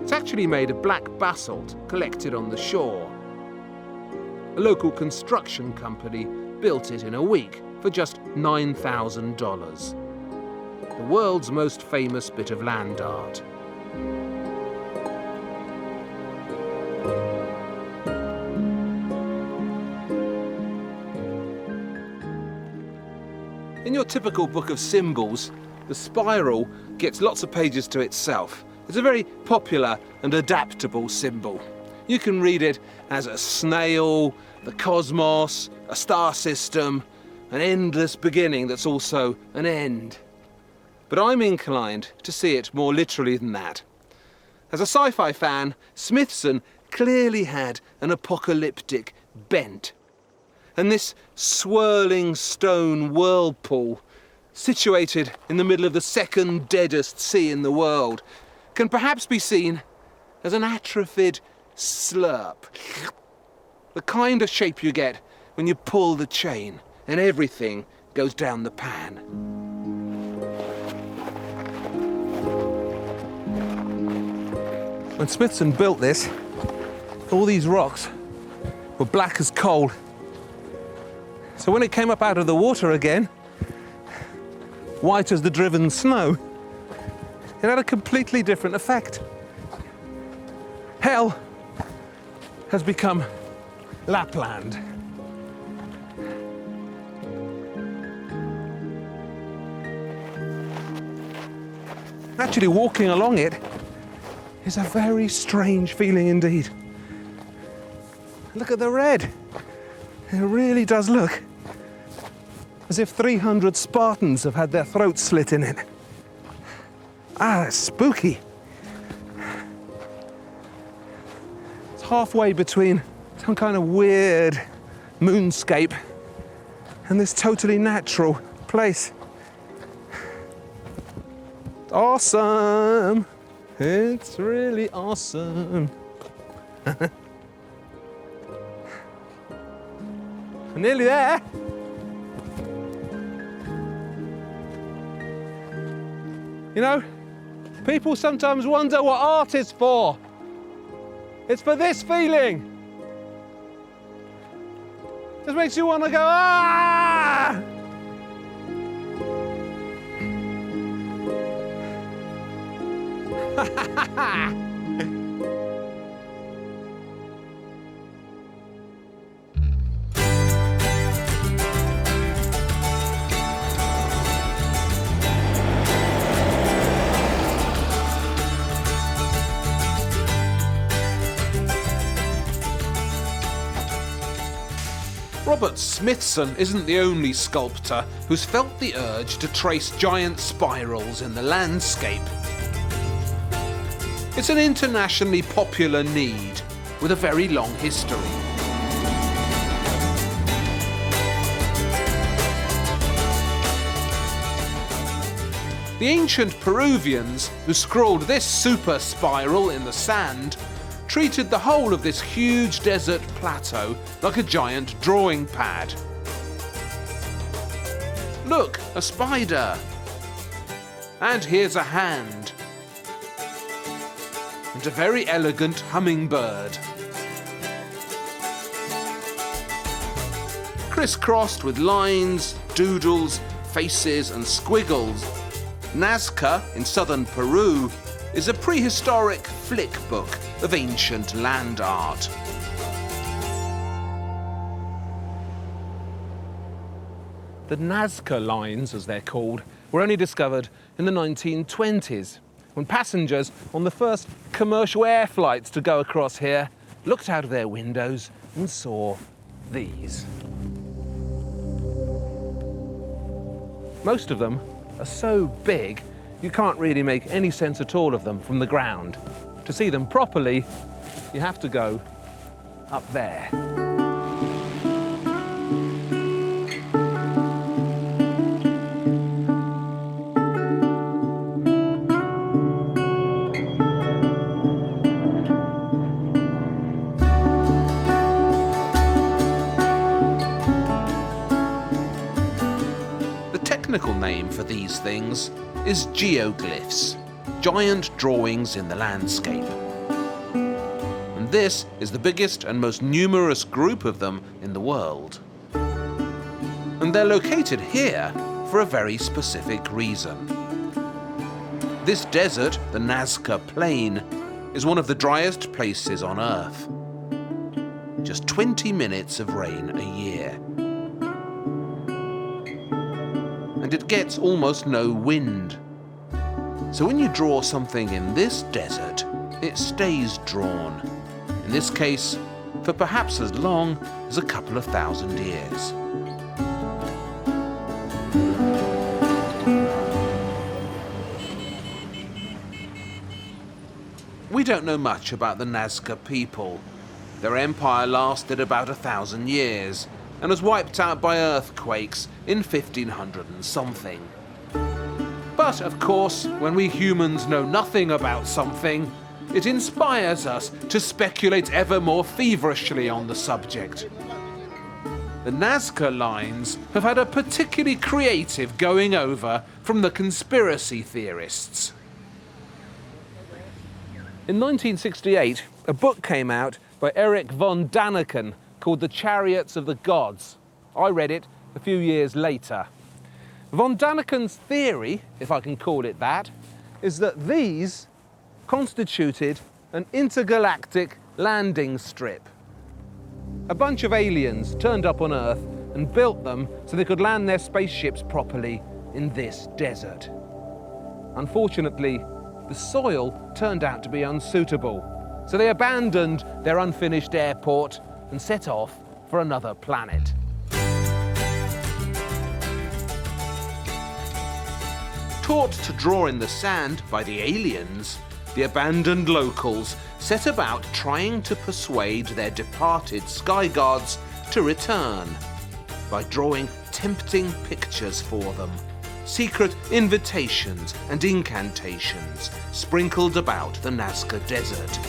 It's actually made of black basalt collected on the shore. A local construction company built it in a week for just $9,000. The world's most famous bit of land art. In your typical book of symbols, the spiral gets lots of pages to itself. It's a very popular and adaptable symbol. You can read it as a snail, the cosmos, a star system, an endless beginning that's also an end. But I'm inclined to see it more literally than that. As a sci-fi fan, Smithson clearly had an apocalyptic bent. And this swirling stone whirlpool, situated in the middle of the second deadest sea in the world, can perhaps be seen as an atrophied slurp. The kind of shape you get when you pull the chain and everything goes down the pan. When Smithson built this, all these rocks were black as coal. So when it came up out of the water again, white as the driven snow, it had a completely different effect. Hell has become Lapland. Actually, walking along it is a very strange feeling indeed. Look at the red. It really does look as if 300 Spartans have had their throats slit in it. Ah, it's spooky. It's halfway between some kind of weird moonscape and this totally natural place. Awesome! It's really awesome. Nearly there. You know, people sometimes wonder what art is for. It's for this feeling. Just makes you want to go, ah! Robert Smithson isn't the only sculptor who's felt the urge to trace giant spirals in the landscape. It's an internationally popular need with a very long history. The ancient Peruvians, who scrawled this super spiral in the sand, treated the whole of this huge desert plateau like a giant drawing pad. Look, a spider. And here's a hand. And a very elegant hummingbird. Crisscrossed with lines, doodles, faces and squiggles, Nazca in southern Peru is a prehistoric flick book of ancient land art. The Nazca lines, as they're called, were only discovered in the 1920s, when passengers on the first commercial air flights to go across here looked out of their windows and saw these. Most of them are so big you can't really make any sense at all of them from the ground. To see them properly, you have to go up there. The technical name for these things is geoglyphs, giant drawings in the landscape. And this is the biggest and most numerous group of them in the world. And they're located here for a very specific reason. This desert, the Nazca Plain, is one of the driest places on Earth. Just 20 minutes of rain a year. And it gets almost no wind. So when you draw something in this desert, it stays drawn. In this case, for perhaps as long as a couple of thousand years. We don't know much about the Nazca people. Their empire lasted about 1,000 years and was wiped out by earthquakes in 1500 and something. But of course, when we humans know nothing about something, it inspires us to speculate ever more feverishly on the subject. The Nazca lines have had a particularly creative going over from the conspiracy theorists. In 1968, a book came out by Erich von Däniken called The Chariots of the Gods. I read it a few years later. Von Daniken's theory, if I can call it that, is that these constituted an intergalactic landing strip. A bunch of aliens turned up on Earth and built them so they could land their spaceships properly in this desert. Unfortunately, the soil turned out to be unsuitable, so they abandoned their unfinished airport and set off for another planet. Taught to draw in the sand by the aliens, the abandoned locals set about trying to persuade their departed sky gods to return by drawing tempting pictures for them, secret invitations and incantations sprinkled about the Nazca Desert.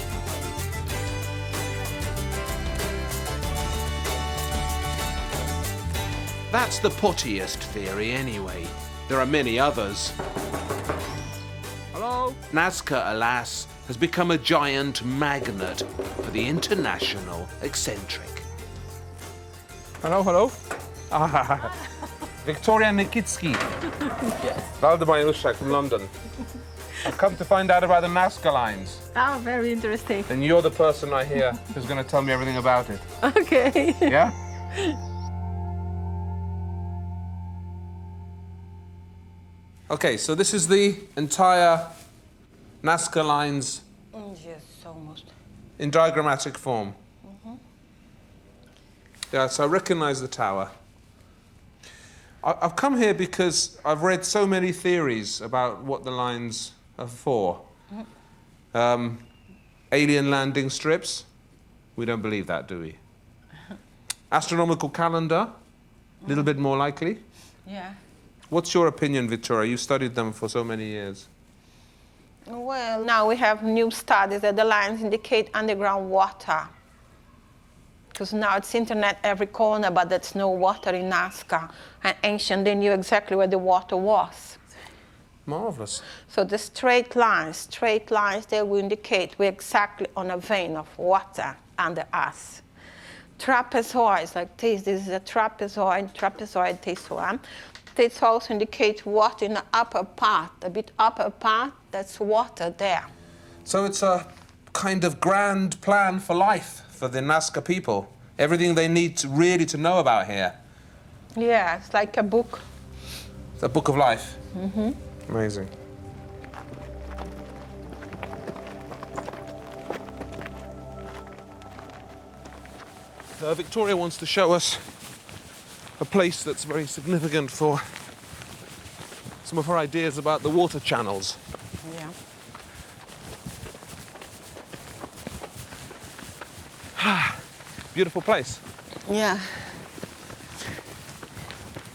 That's the pottiest theory anyway. There are many others. Hello? Nazca, alas, has become a giant magnet for the international eccentric. Hello, hello. Victoria Nikitsky. Waldemar Januszczak from London. I've come to find out about the Nazca lines. Oh, very interesting. And you're the person right here who's going to tell me everything about it. Okay. Yeah? Okay, so this is the entire Nazca lines Yes, almost. in diagrammatic form. Yeah, so I recognize the tower. I've come here because I've read so many theories about what the lines are for. Alien landing strips. We don't believe that, do we? Astronomical calendar. A little bit more likely. Yeah. What's your opinion, Victoria? You've studied them for so many years. Well, now we have new studies that the lines indicate underground water. Because now it's internet every corner, but there's no water in Nazca. And ancient, they knew exactly where the water was. Marvelous. So the straight lines, they will indicate we're exactly on a vein of water under us. Trapezoids like this is a trapezoid, this one. This also indicates water in the upper part, a bit upper part, that's water there. So it's a kind of grand plan for life for the Nazca people. Everything they need to really to know about here. Yeah, it's like a book. It's a book of life. Mm-hmm. Amazing. Victoria wants to show us a place that's very significant for some of her ideas about the water channels. Yeah. Beautiful place. Yeah.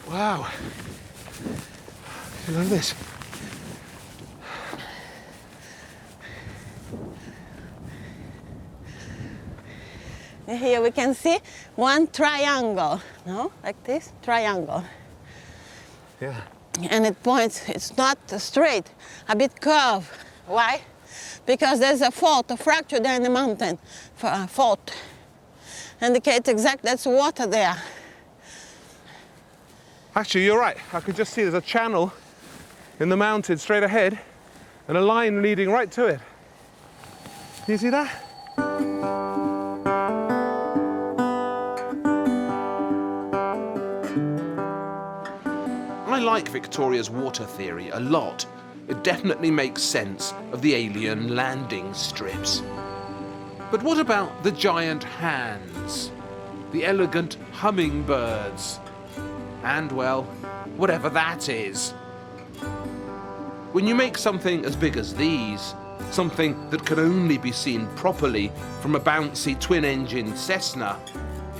Wow. Look at this. Here we can see one triangle, no? Like this, triangle. Yeah. And it points, it's not straight, a bit curved. Why? Because there's a fault, a fracture there in the mountain, fault. Indicates exactly, that's water there. Actually, you're right. I could just see there's a channel in the mountain straight ahead and a line leading right to it. Can you see that? I like Victoria's water theory a lot. It definitely makes sense of the alien landing strips. But what about the giant hands? The elegant hummingbirds? And, well, whatever that is. When you make something as big as these, something that can only be seen properly from a bouncy twin-engine Cessna,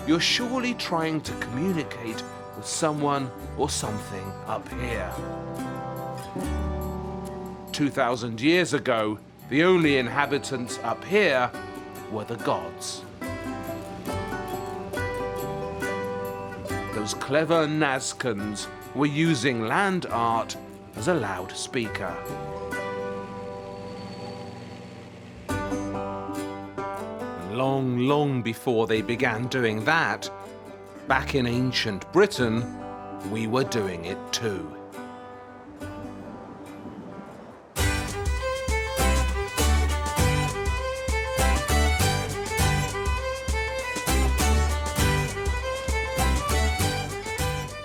you're surely trying to communicate with someone or something up here. 2,000 years ago, the only inhabitants up here were the gods. Those clever Nazcans were using land art as a loudspeaker. Long, long before they began doing that, back in ancient Britain, we were doing it too.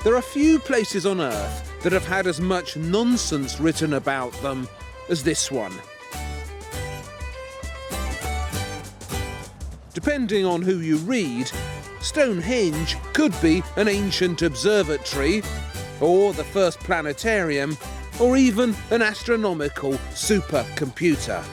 There are few places on Earth that have had as much nonsense written about them as this one. Depending on who you read, Stonehenge could be an ancient observatory, or the first planetarium, or even an astronomical supercomputer.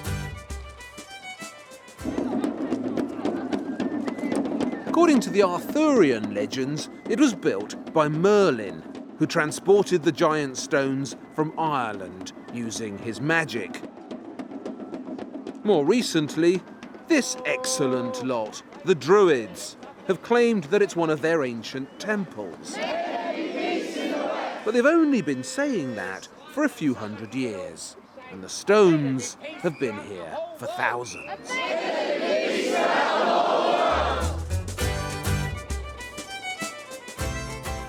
According to the Arthurian legends, it was built by Merlin, who transported the giant stones from Ireland using his magic. More recently, this excellent lot, the Druids, have claimed that it's one of their ancient temples. But they've only been saying that for a few hundred years, and the stones have been here for thousands.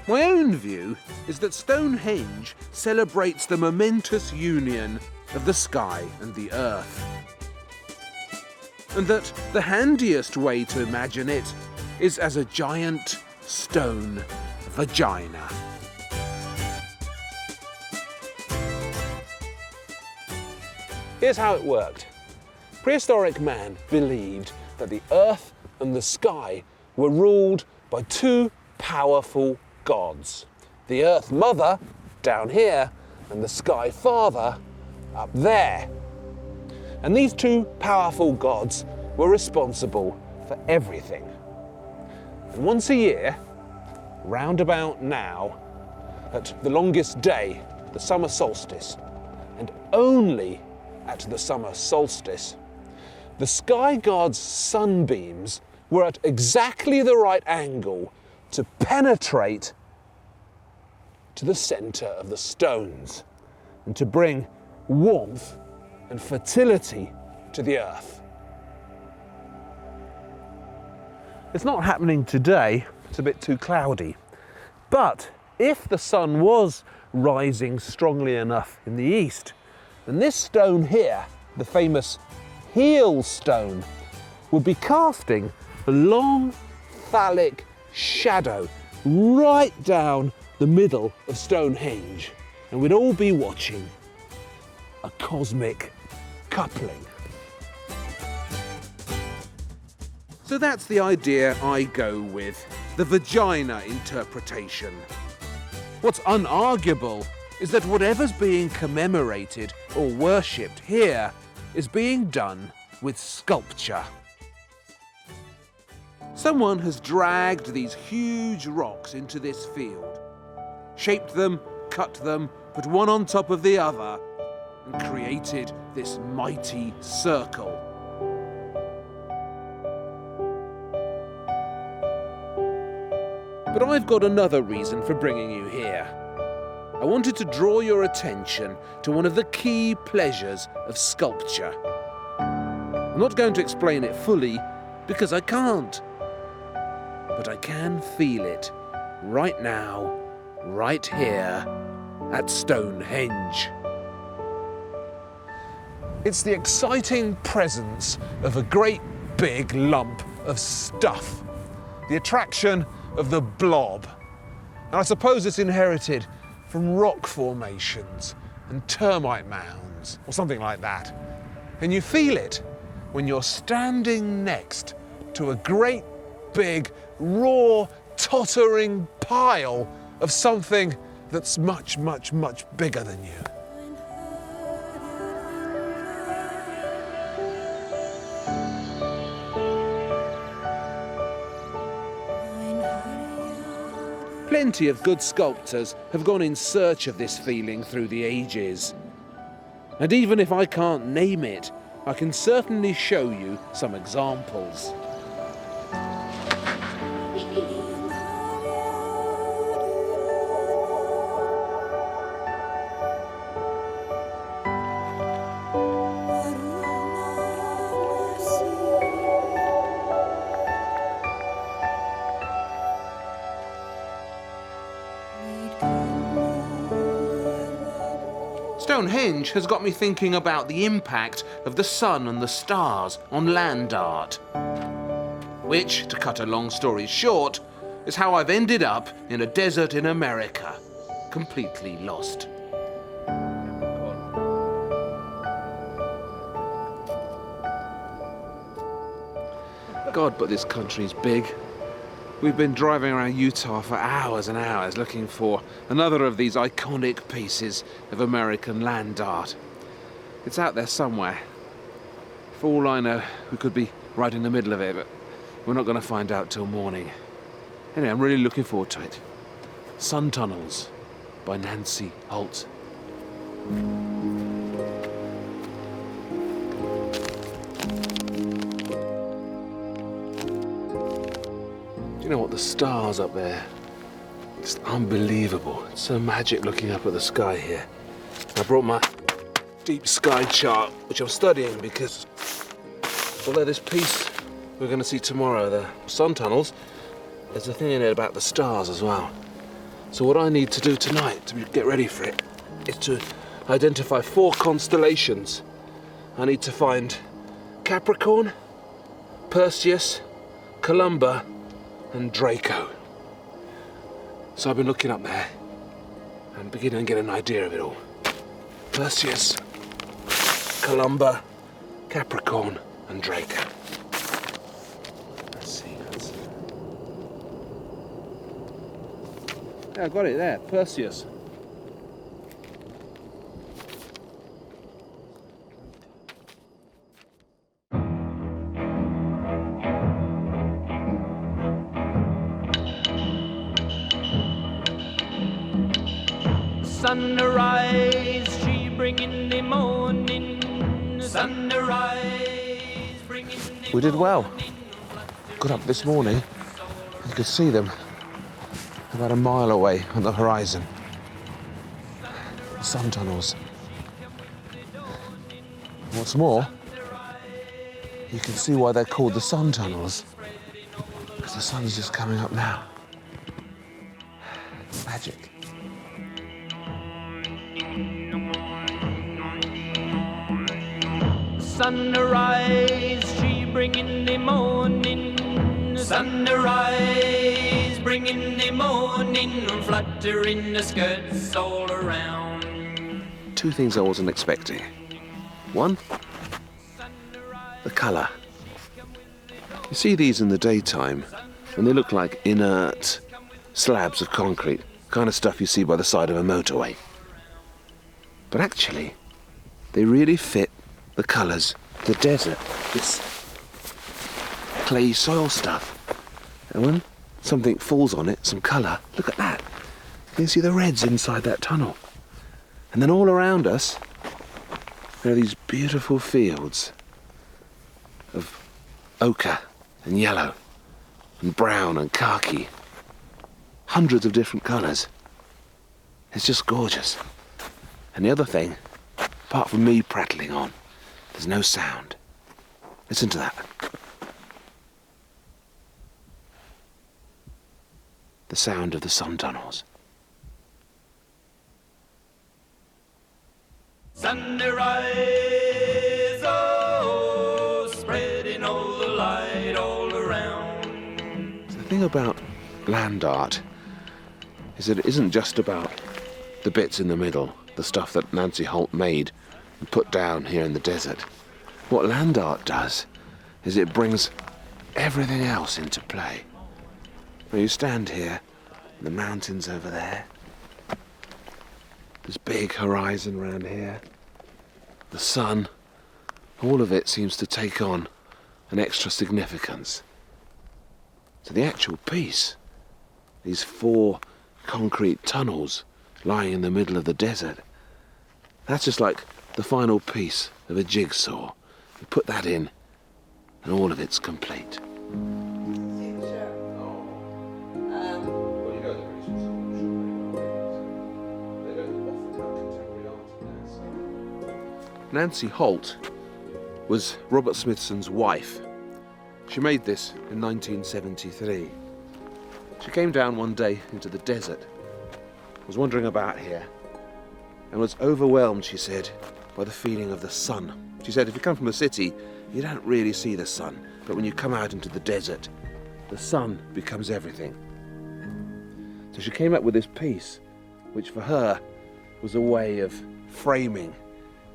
My own view is that Stonehenge celebrates the momentous union of the sky and the earth, and that the handiest way to imagine it is as a giant stone vagina. Here's how it worked. Prehistoric man believed that the earth and the sky were ruled by two powerful gods. The Earth Mother, down here, and the Sky Father, up there. And these two powerful gods were responsible for everything. And once a year, round about now, at the longest day, the summer solstice, and only at the summer solstice, the sky god's sunbeams were at exactly the right angle to penetrate to the centre of the stones and to bring warmth and fertility to the earth. It's not happening today, it's a bit too cloudy. But if the sun was rising strongly enough in the east, then this stone here, the famous heel stone, would be casting a long phallic shadow right down the middle of Stonehenge, and we'd all be watching a cosmic coupling. So that's the idea I go with, the vagina interpretation. What's unarguable is that whatever's being commemorated or worshipped here is being done with sculpture. Someone has dragged these huge rocks into this field, shaped them, cut them, put one on top of the other, and created this mighty circle. But I've got another reason for bringing you here. I wanted to draw your attention to one of the key pleasures of sculpture. I'm not going to explain it fully because I can't. But I can feel it right now, right here at Stonehenge. It's the exciting presence of a great big lump of stuff, the attraction of the blob. And I suppose it's inherited from rock formations and termite mounds, or something like that. And you feel it when you're standing next to a great big, raw, tottering pile of something that's much, much, much bigger than you. Plenty of good sculptors have gone in search of this feeling through the ages. And even if I can't name it, I can certainly show you some examples. Stonehenge has got me thinking about the impact of the sun and the stars on land art, which, to cut a long story short, is how I've ended up in a desert in America, completely lost. God, but this country's big. We've been driving around Utah for hours and hours looking for another of these iconic pieces of American land art. It's out there somewhere. For all I know, we could be right in the middle of it, but we're not going to find out till morning. Anyway, I'm really looking forward to it. Sun Tunnels by Nancy Holt. You know what, the stars up there, it's unbelievable. It's so magic looking up at the sky here. I brought my deep sky chart, which I'm studying because although this piece we're going to see tomorrow, the sun tunnels, there's a thing in it about the stars as well. So what I need to do tonight to get ready for it is to identify 4 constellations. I need to find Capricorn, Perseus, Columba, and Draco. So I've been looking up there and beginning to get an idea of it all. Perseus, Columba, Capricorn, and Draco. Let's see. Yeah, I got it there, Perseus. Sunrise, she bringing the morning. Sunrise, bringing the We did well. Got up this morning, you could see them about a mile away on the horizon. Sun tunnels. What's more, you can see why they're called the sun tunnels, because the sun's just coming up now. Magic. Sunrise, she bringing the morning. Sunrise, bringing the morning. Fluttering the skirts all around. 2 things I wasn't expecting. 1, the colour. You see these in the daytime, and they look like inert slabs of concrete, kind of stuff you see by the side of a motorway. But actually, they really fit the colours, the desert, this clay soil stuff. And when something falls on it, some colour, look at that. You can see the reds inside that tunnel. And then all around us, there are these beautiful fields of ochre and yellow and brown and khaki. Hundreds of different colours. It's just gorgeous. And the other thing, apart from me prattling on, there's no sound. Listen to that. The sound of the sun tunnels. Sunrise, oh, spreading all the light all around. The thing about land art is that it isn't just about the bits in the middle, the stuff that Nancy Holt made and put down here in the desert. What land art does is it brings everything else into play. Now you stand here, the mountains over there, this big horizon around here, the sun, all of it seems to take on an extra significance. So the actual piece, these 4 concrete tunnels lying in the middle of the desert, that's just like the final piece of a jigsaw. You put that in, and all of it's complete. Nancy Holt was Robert Smithson's wife. She made this in 1973. She came down one day into the desert, was wandering about here, and was overwhelmed, she said, by the feeling of the sun. She said, if you come from a city, you don't really see the sun, but when you come out into the desert, the sun becomes everything. So she came up with this piece, which for her was a way of framing,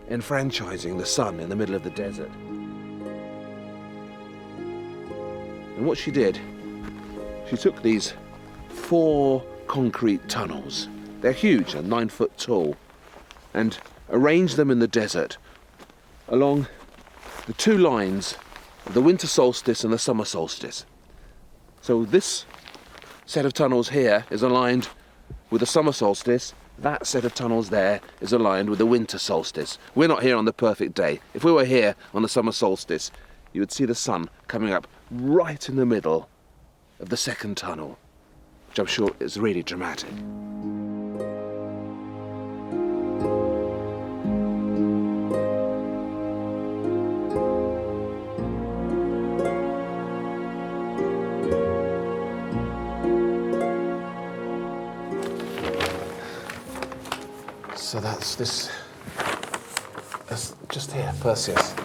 enfranchising the sun in the middle of the desert. And what she did, she took these 4 concrete tunnels, they're huge and 9 foot tall, and arranged them in the desert along the 2 lines of the winter solstice and the summer solstice. So this set of tunnels here is aligned with the summer solstice, that set of tunnels there is aligned with the winter solstice. We're not here on the perfect day. If we were here on the summer solstice, you would see the sun coming up right in the middle of the second tunnel, which I'm sure is really dramatic. So that's just here, Perseus.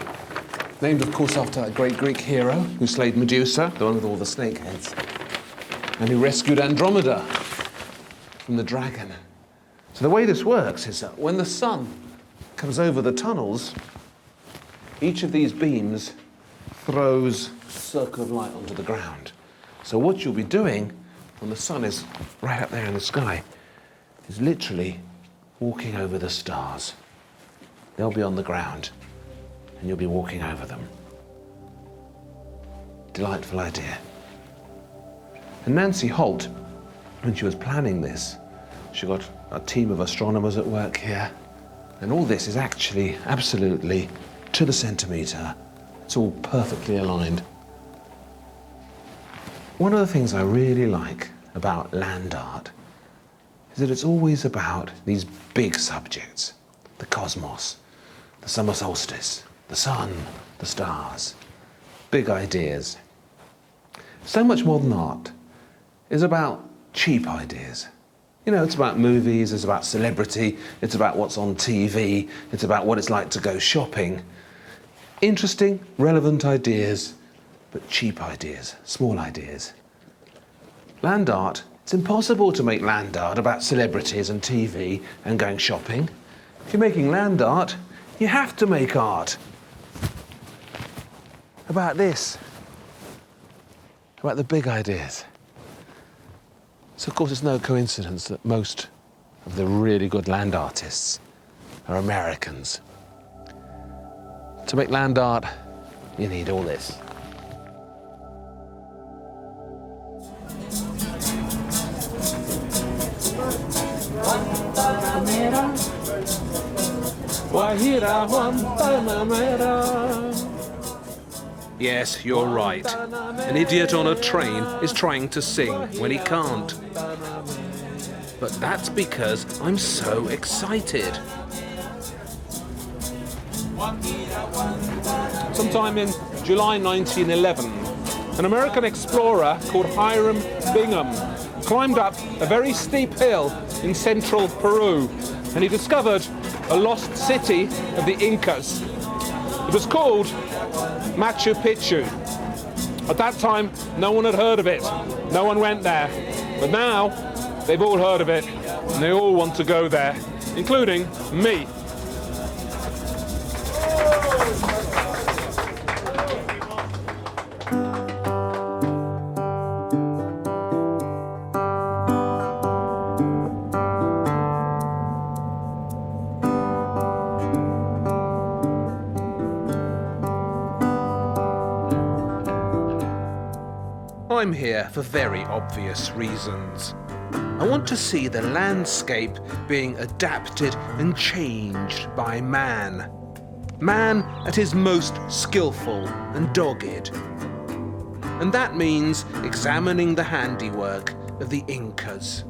Named, of course, after a great Greek hero who slayed Medusa, the one with all the snake heads, and who rescued Andromeda from the dragon. So the way this works is that when the sun comes over the tunnels, each of these beams throws a circle of light onto the ground. So what you'll be doing when the sun is right up there in the sky is literally walking over the stars. They'll be on the ground and you'll be walking over them. Delightful idea. And Nancy Holt, when she was planning this, she got a team of astronomers at work here, and all this is actually absolutely to the centimetre. It's all perfectly aligned. One of the things I really like about land art is that it's always about these big subjects. The cosmos, the summer solstice, the sun, the stars. Big ideas. So much more than art is about cheap ideas. You know, it's about movies, it's about celebrity, it's about what's on TV, it's about what it's like to go shopping. Interesting, relevant ideas, but cheap ideas, small ideas. Land art, it's impossible to make land art about celebrities and TV and going shopping. If you're making land art, you have to make art about this, about the big ideas. So, of course, it's no coincidence that most of the really good land artists are Americans. To make land art, you need all this. Yes, you're right. An idiot on a train is trying to sing when he can't. But that's because I'm so excited. Sometime in July 1911, an American explorer called Hiram Bingham climbed up a very steep hill in central Peru, and he discovered a lost city of the Incas. It was called Machu Picchu. At that time, no one had heard of it. No one went there. But now, they've all heard of it, and they all want to go there, including me. I'm here for very obvious reasons. I want to see the landscape being adapted and changed by man. Man at his most skillful and dogged. And that means examining the handiwork of the Incas.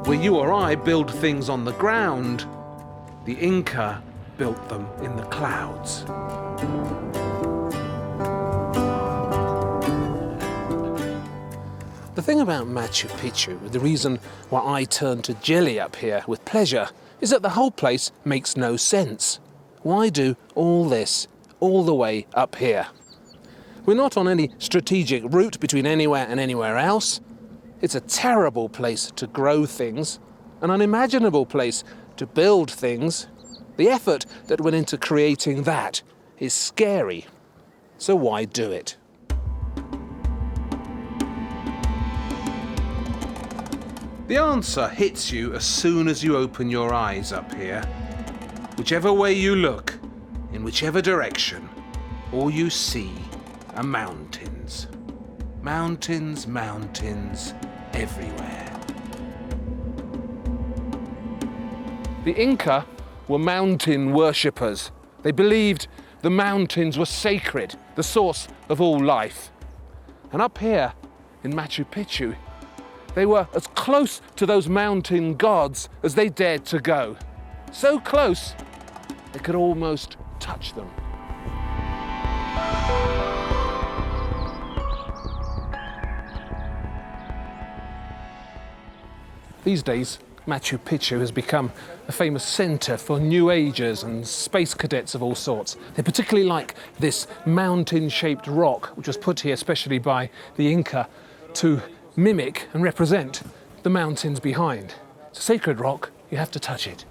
Where you or I build things on the ground, the Inca built them in the clouds. The thing about Machu Picchu, the reason why I turn to jelly up here with pleasure, is that the whole place makes no sense. Why do all this all the way up here? We're not on any strategic route between anywhere and anywhere else. It's a terrible place to grow things, an unimaginable place to build things. The effort that went into creating that is scary. So why do it? The answer hits you as soon as you open your eyes up here. Whichever way you look, in whichever direction, all you see are mountains. Mountains, mountains, everywhere. The Inca were mountain worshippers. They believed the mountains were sacred, the source of all life. And up here in Machu Picchu, they were as close to those mountain gods as they dared to go. So close, they could almost touch them. These days, Machu Picchu has become a famous centre for New Agers and space cadets of all sorts. They particularly like this mountain-shaped rock, which was put here especially by the Inca to mimic and represent the mountains behind. It's a sacred rock, you have to touch it.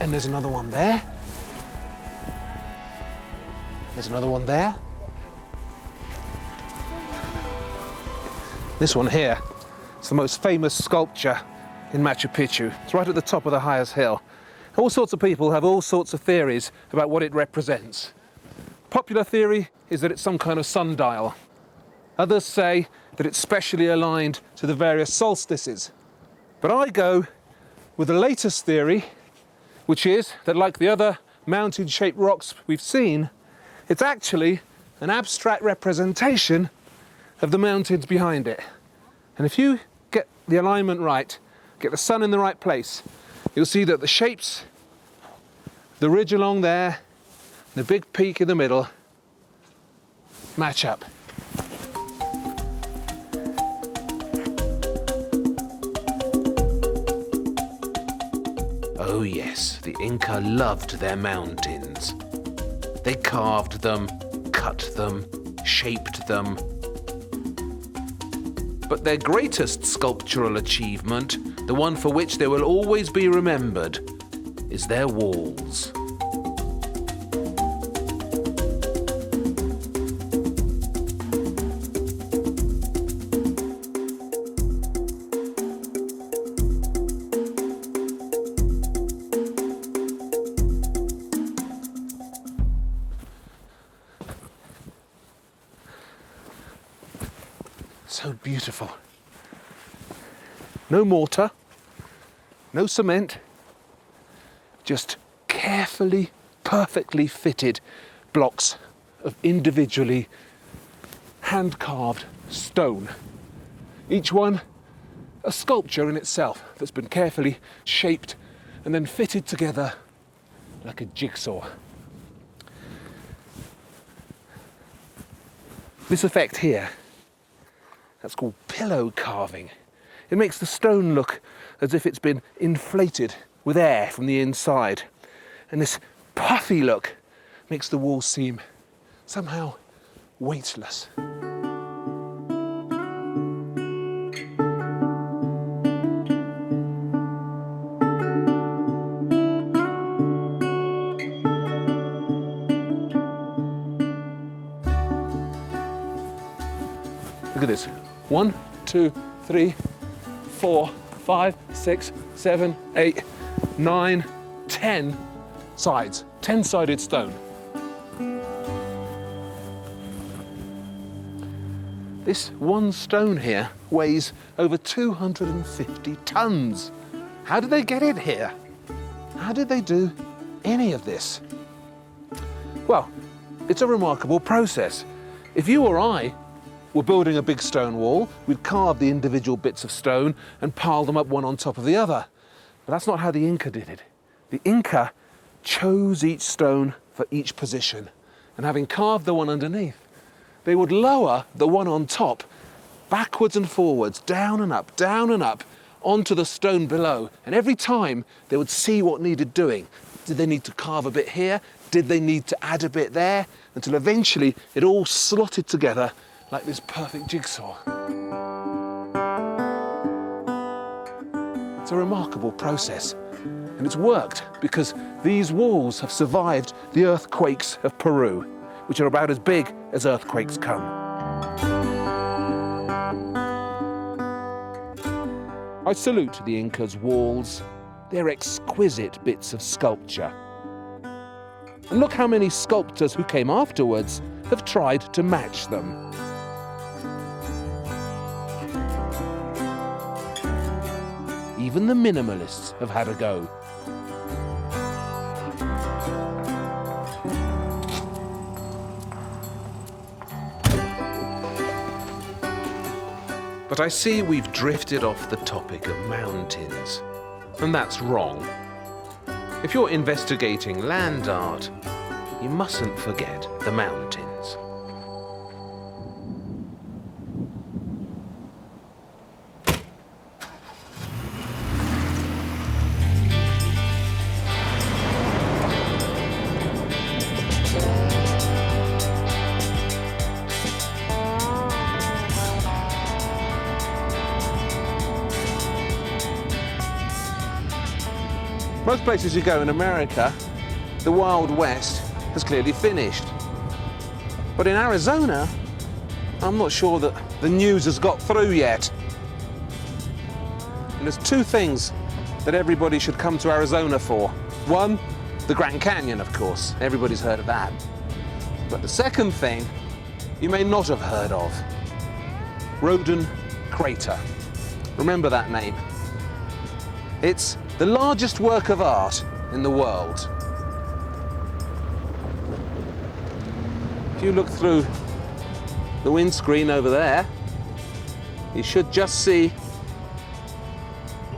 And there's another one there. There's another one there. This one here, it's the most famous sculpture in Machu Picchu. It's right at the top of the highest hill. All sorts of people have all sorts of theories about what it represents. Popular theory is that it's some kind of sundial. Others say that it's specially aligned to the various solstices. But I go with the latest theory, which is that like the other mountain-shaped rocks we've seen, it's actually an abstract representation of the mountains behind it. And if you get the alignment right, get the sun in the right place, you'll see that the shapes, the ridge along there, the big peak in the middle, match up. Oh yes, the Inca loved their mountains. They carved them, cut them, shaped them. But their greatest sculptural achievement, the one for which they will always be remembered, is their walls. So beautiful. No mortar, no cement, just carefully, perfectly fitted blocks of individually hand-carved stone. Each one a sculpture in itself that's been carefully shaped and then fitted together like a jigsaw. This effect here, that's called pillow carving. It makes the stone look as if it's been inflated with air from the inside. And this puffy look makes the wall seem somehow weightless. Look at this. 1, 2, 3, 4, 5, 6, 7, 8, 9, 10 sides. 10-sided stone. This one stone here weighs over 250 tons. How did they get it here? How did they do any of this? Well, it's a remarkable process. If you or I were building a big stone wall, we'd carve the individual bits of stone and pile them up one on top of the other. But that's not how the Inca did it. The Inca chose each stone for each position, and having carved the one underneath, they would lower the one on top backwards and forwards, down and up, onto the stone below. And every time they would see what needed doing, Did they need to carve a bit here? Did they need to add a bit there? Until eventually it all slotted together like this perfect jigsaw. It's a remarkable process, and it's worked because these walls have survived the earthquakes of Peru, which are about as big as earthquakes come. I salute the Inca's walls. They're exquisite bits of sculpture. And look how many sculptors who came afterwards have tried to match them. Even the minimalists have had a go. But I see we've drifted off the topic of mountains, and that's wrong. If you're investigating land art, you mustn't forget the mountains. Most places you go in America, the Wild West has clearly finished. But in Arizona, I'm not sure that the news has got through yet. And there's two things that everybody should come to Arizona for. One, the Grand Canyon, of course. Everybody's heard of that. But the second thing, you may not have heard of. Roden Crater. Remember that name. It's the largest work of art in the world. If you look through the windscreen over there, you should just see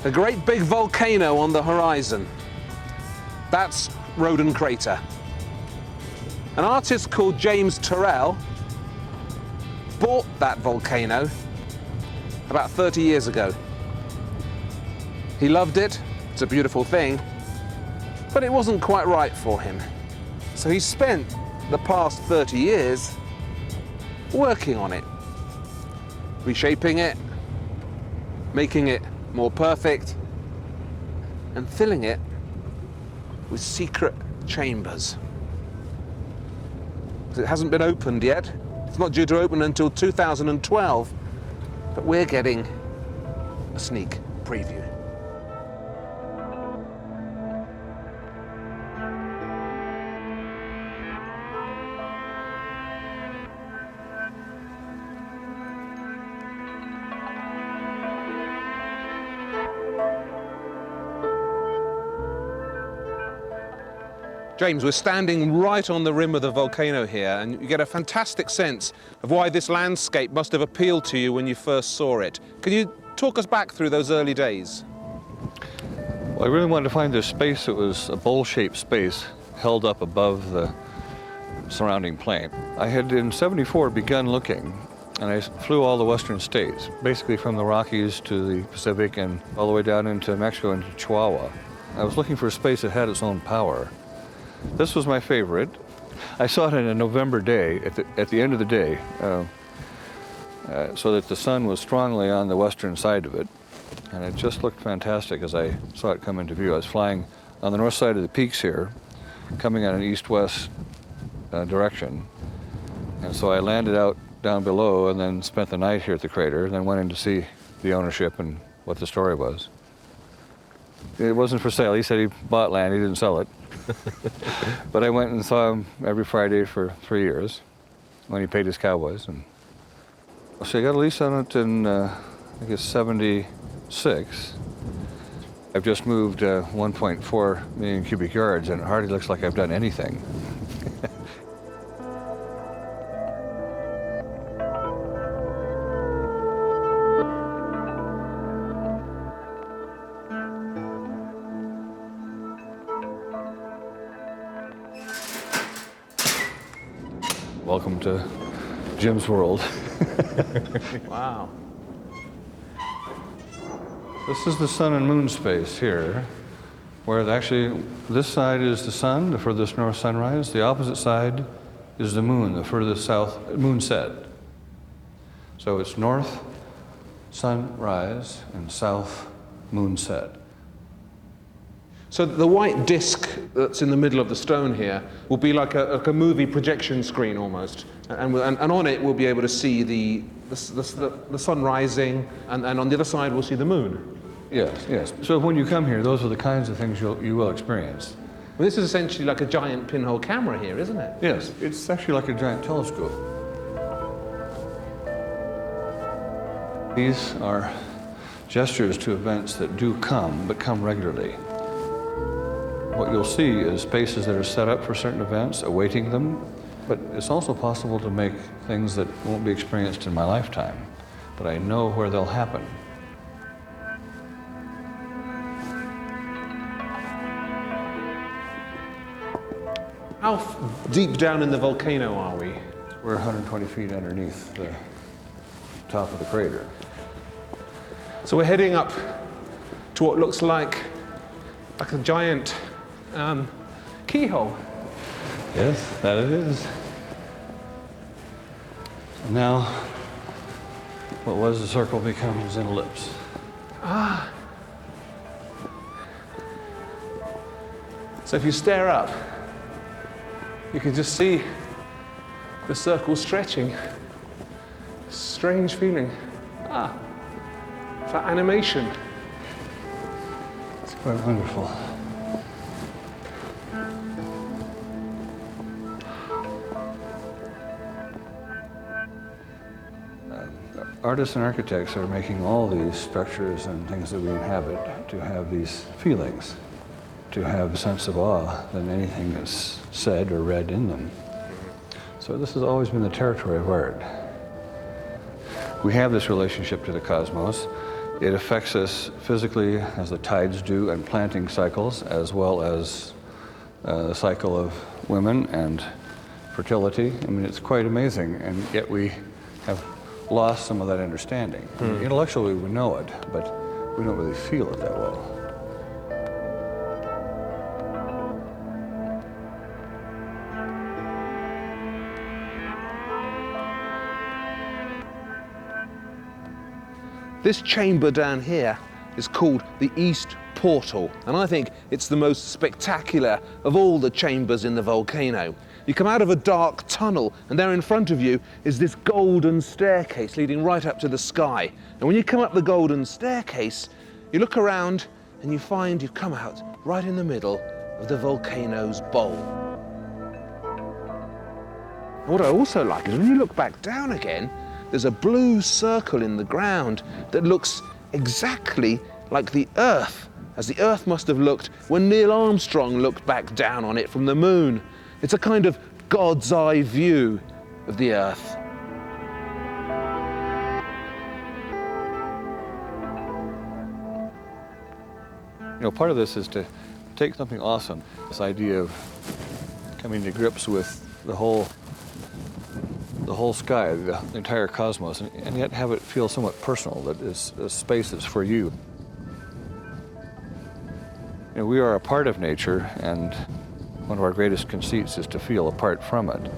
a great big volcano on the horizon. That's Roden Crater. An artist called James Turrell bought that volcano about 30 years ago. He loved it. It's a beautiful thing, but it wasn't quite right for him. So he spent the past 30 years working on it, reshaping it, making it more perfect, and filling it with secret chambers. It hasn't been opened yet. It's not due to open until 2012, but we're getting a sneak preview. James, we're standing right on the rim of the volcano here, and you get a fantastic sense of why this landscape must have appealed to you when you first saw it. Can you talk us back through those early days? Well, I really wanted to find this space that was a bowl-shaped space held up above the surrounding plain. I had in '74 begun looking, and I flew all the western states, basically from the Rockies to the Pacific and all the way down into Mexico and Chihuahua. I was looking for a space that had its own power. This was my favorite. I saw it on a November day, at the end of the day, so that the sun was strongly on the western side of it. And it just looked fantastic as I saw it come into view. I was flying on the north side of the peaks here, coming on an east-west direction. And so I landed out down below and then spent the night here at the crater, and then went in to see the ownership and what the story was. It wasn't for sale. He said he bought land, he didn't sell it. But I went and saw him every Friday for 3 years when he paid his cowboys. And so I got a lease on it in, I guess, '76. I've just moved 1.4 million cubic yards, and it hardly looks like I've done anything. Welcome to Jim's world. Wow. This is the sun and moon space here. where actually this side is the sun, the furthest north sunrise. The opposite side is the moon, the furthest south moonset. So it's north sunrise and south moonset. So the white disc that's in the middle of the stone here will be like a movie projection screen almost, and on it we'll be able to see the sun rising, and on the other side we'll see the moon. Yes, yes. So when you come here, those are the kinds of things you will experience. Well, this is essentially like a giant pinhole camera here, isn't it? Yes, it's actually like a giant telescope. These are gestures to events that do come, but come regularly. What you'll see is spaces that are set up for certain events, awaiting them, but it's also possible to make things that won't be experienced in my lifetime, but I know where they'll happen. How deep down in the volcano are we? We're 120 feet underneath the top of the crater. So we're heading up to what looks like a giant keyhole. Yes, that it is. Now, what was a circle becomes an ellipse. Ah. So if you stare up, you can just see the circle stretching. Strange feeling. Ah, for animation. It's quite wonderful. Artists and architects are making all these structures and things that we inhabit to have these feelings, to have a sense of awe than anything that's said or read in them. So this has always been the territory of art. We have this relationship to the cosmos. It affects us physically as the tides do and planting cycles, as well as the cycle of women and fertility. I mean, it's quite amazing, and yet we have lost some of that understanding. I mean, intellectually we know it, but we don't really feel it that well. This chamber down here is called the East Portal, and I think it's the most spectacular of all the chambers in the volcano. You come out of a dark tunnel, and there in front of you is this golden staircase leading right up to the sky. And when you come up the golden staircase, you look around and you find you've come out right in the middle of the volcano's bowl. And what I also like is when you look back down again, there's a blue circle in the ground that looks exactly like the Earth, as the Earth must have looked when Neil Armstrong looked back down on it from the moon. It's a kind of God's eye view of the Earth. You know, part of this is to take something awesome, this idea of coming to grips with the whole sky, the entire cosmos, and yet have it feel somewhat personal, that is a space that's for you. You know, we are a part of nature, and one of our greatest conceits is to feel apart from it.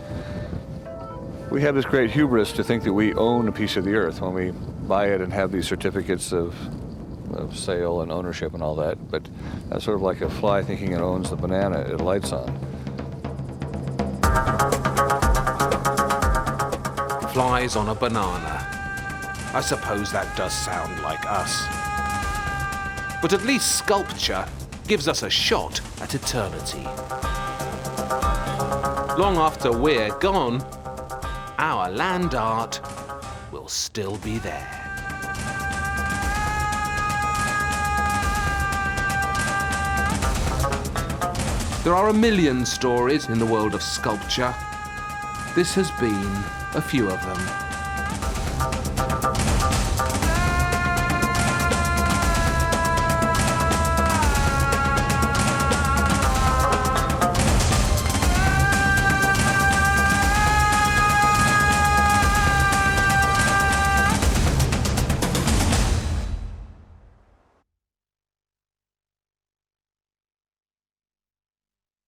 We have this great hubris to think that we own a piece of the earth when we buy it and have these certificates of sale and ownership and all that, but that's sort of like a fly thinking it owns the banana it lights on. Flies on a banana. I suppose that does sound like us. But at least sculpture gives us a shot at eternity. Long after we're gone, our land art will still be there. There are a million stories in the world of sculpture. This has been a few of them.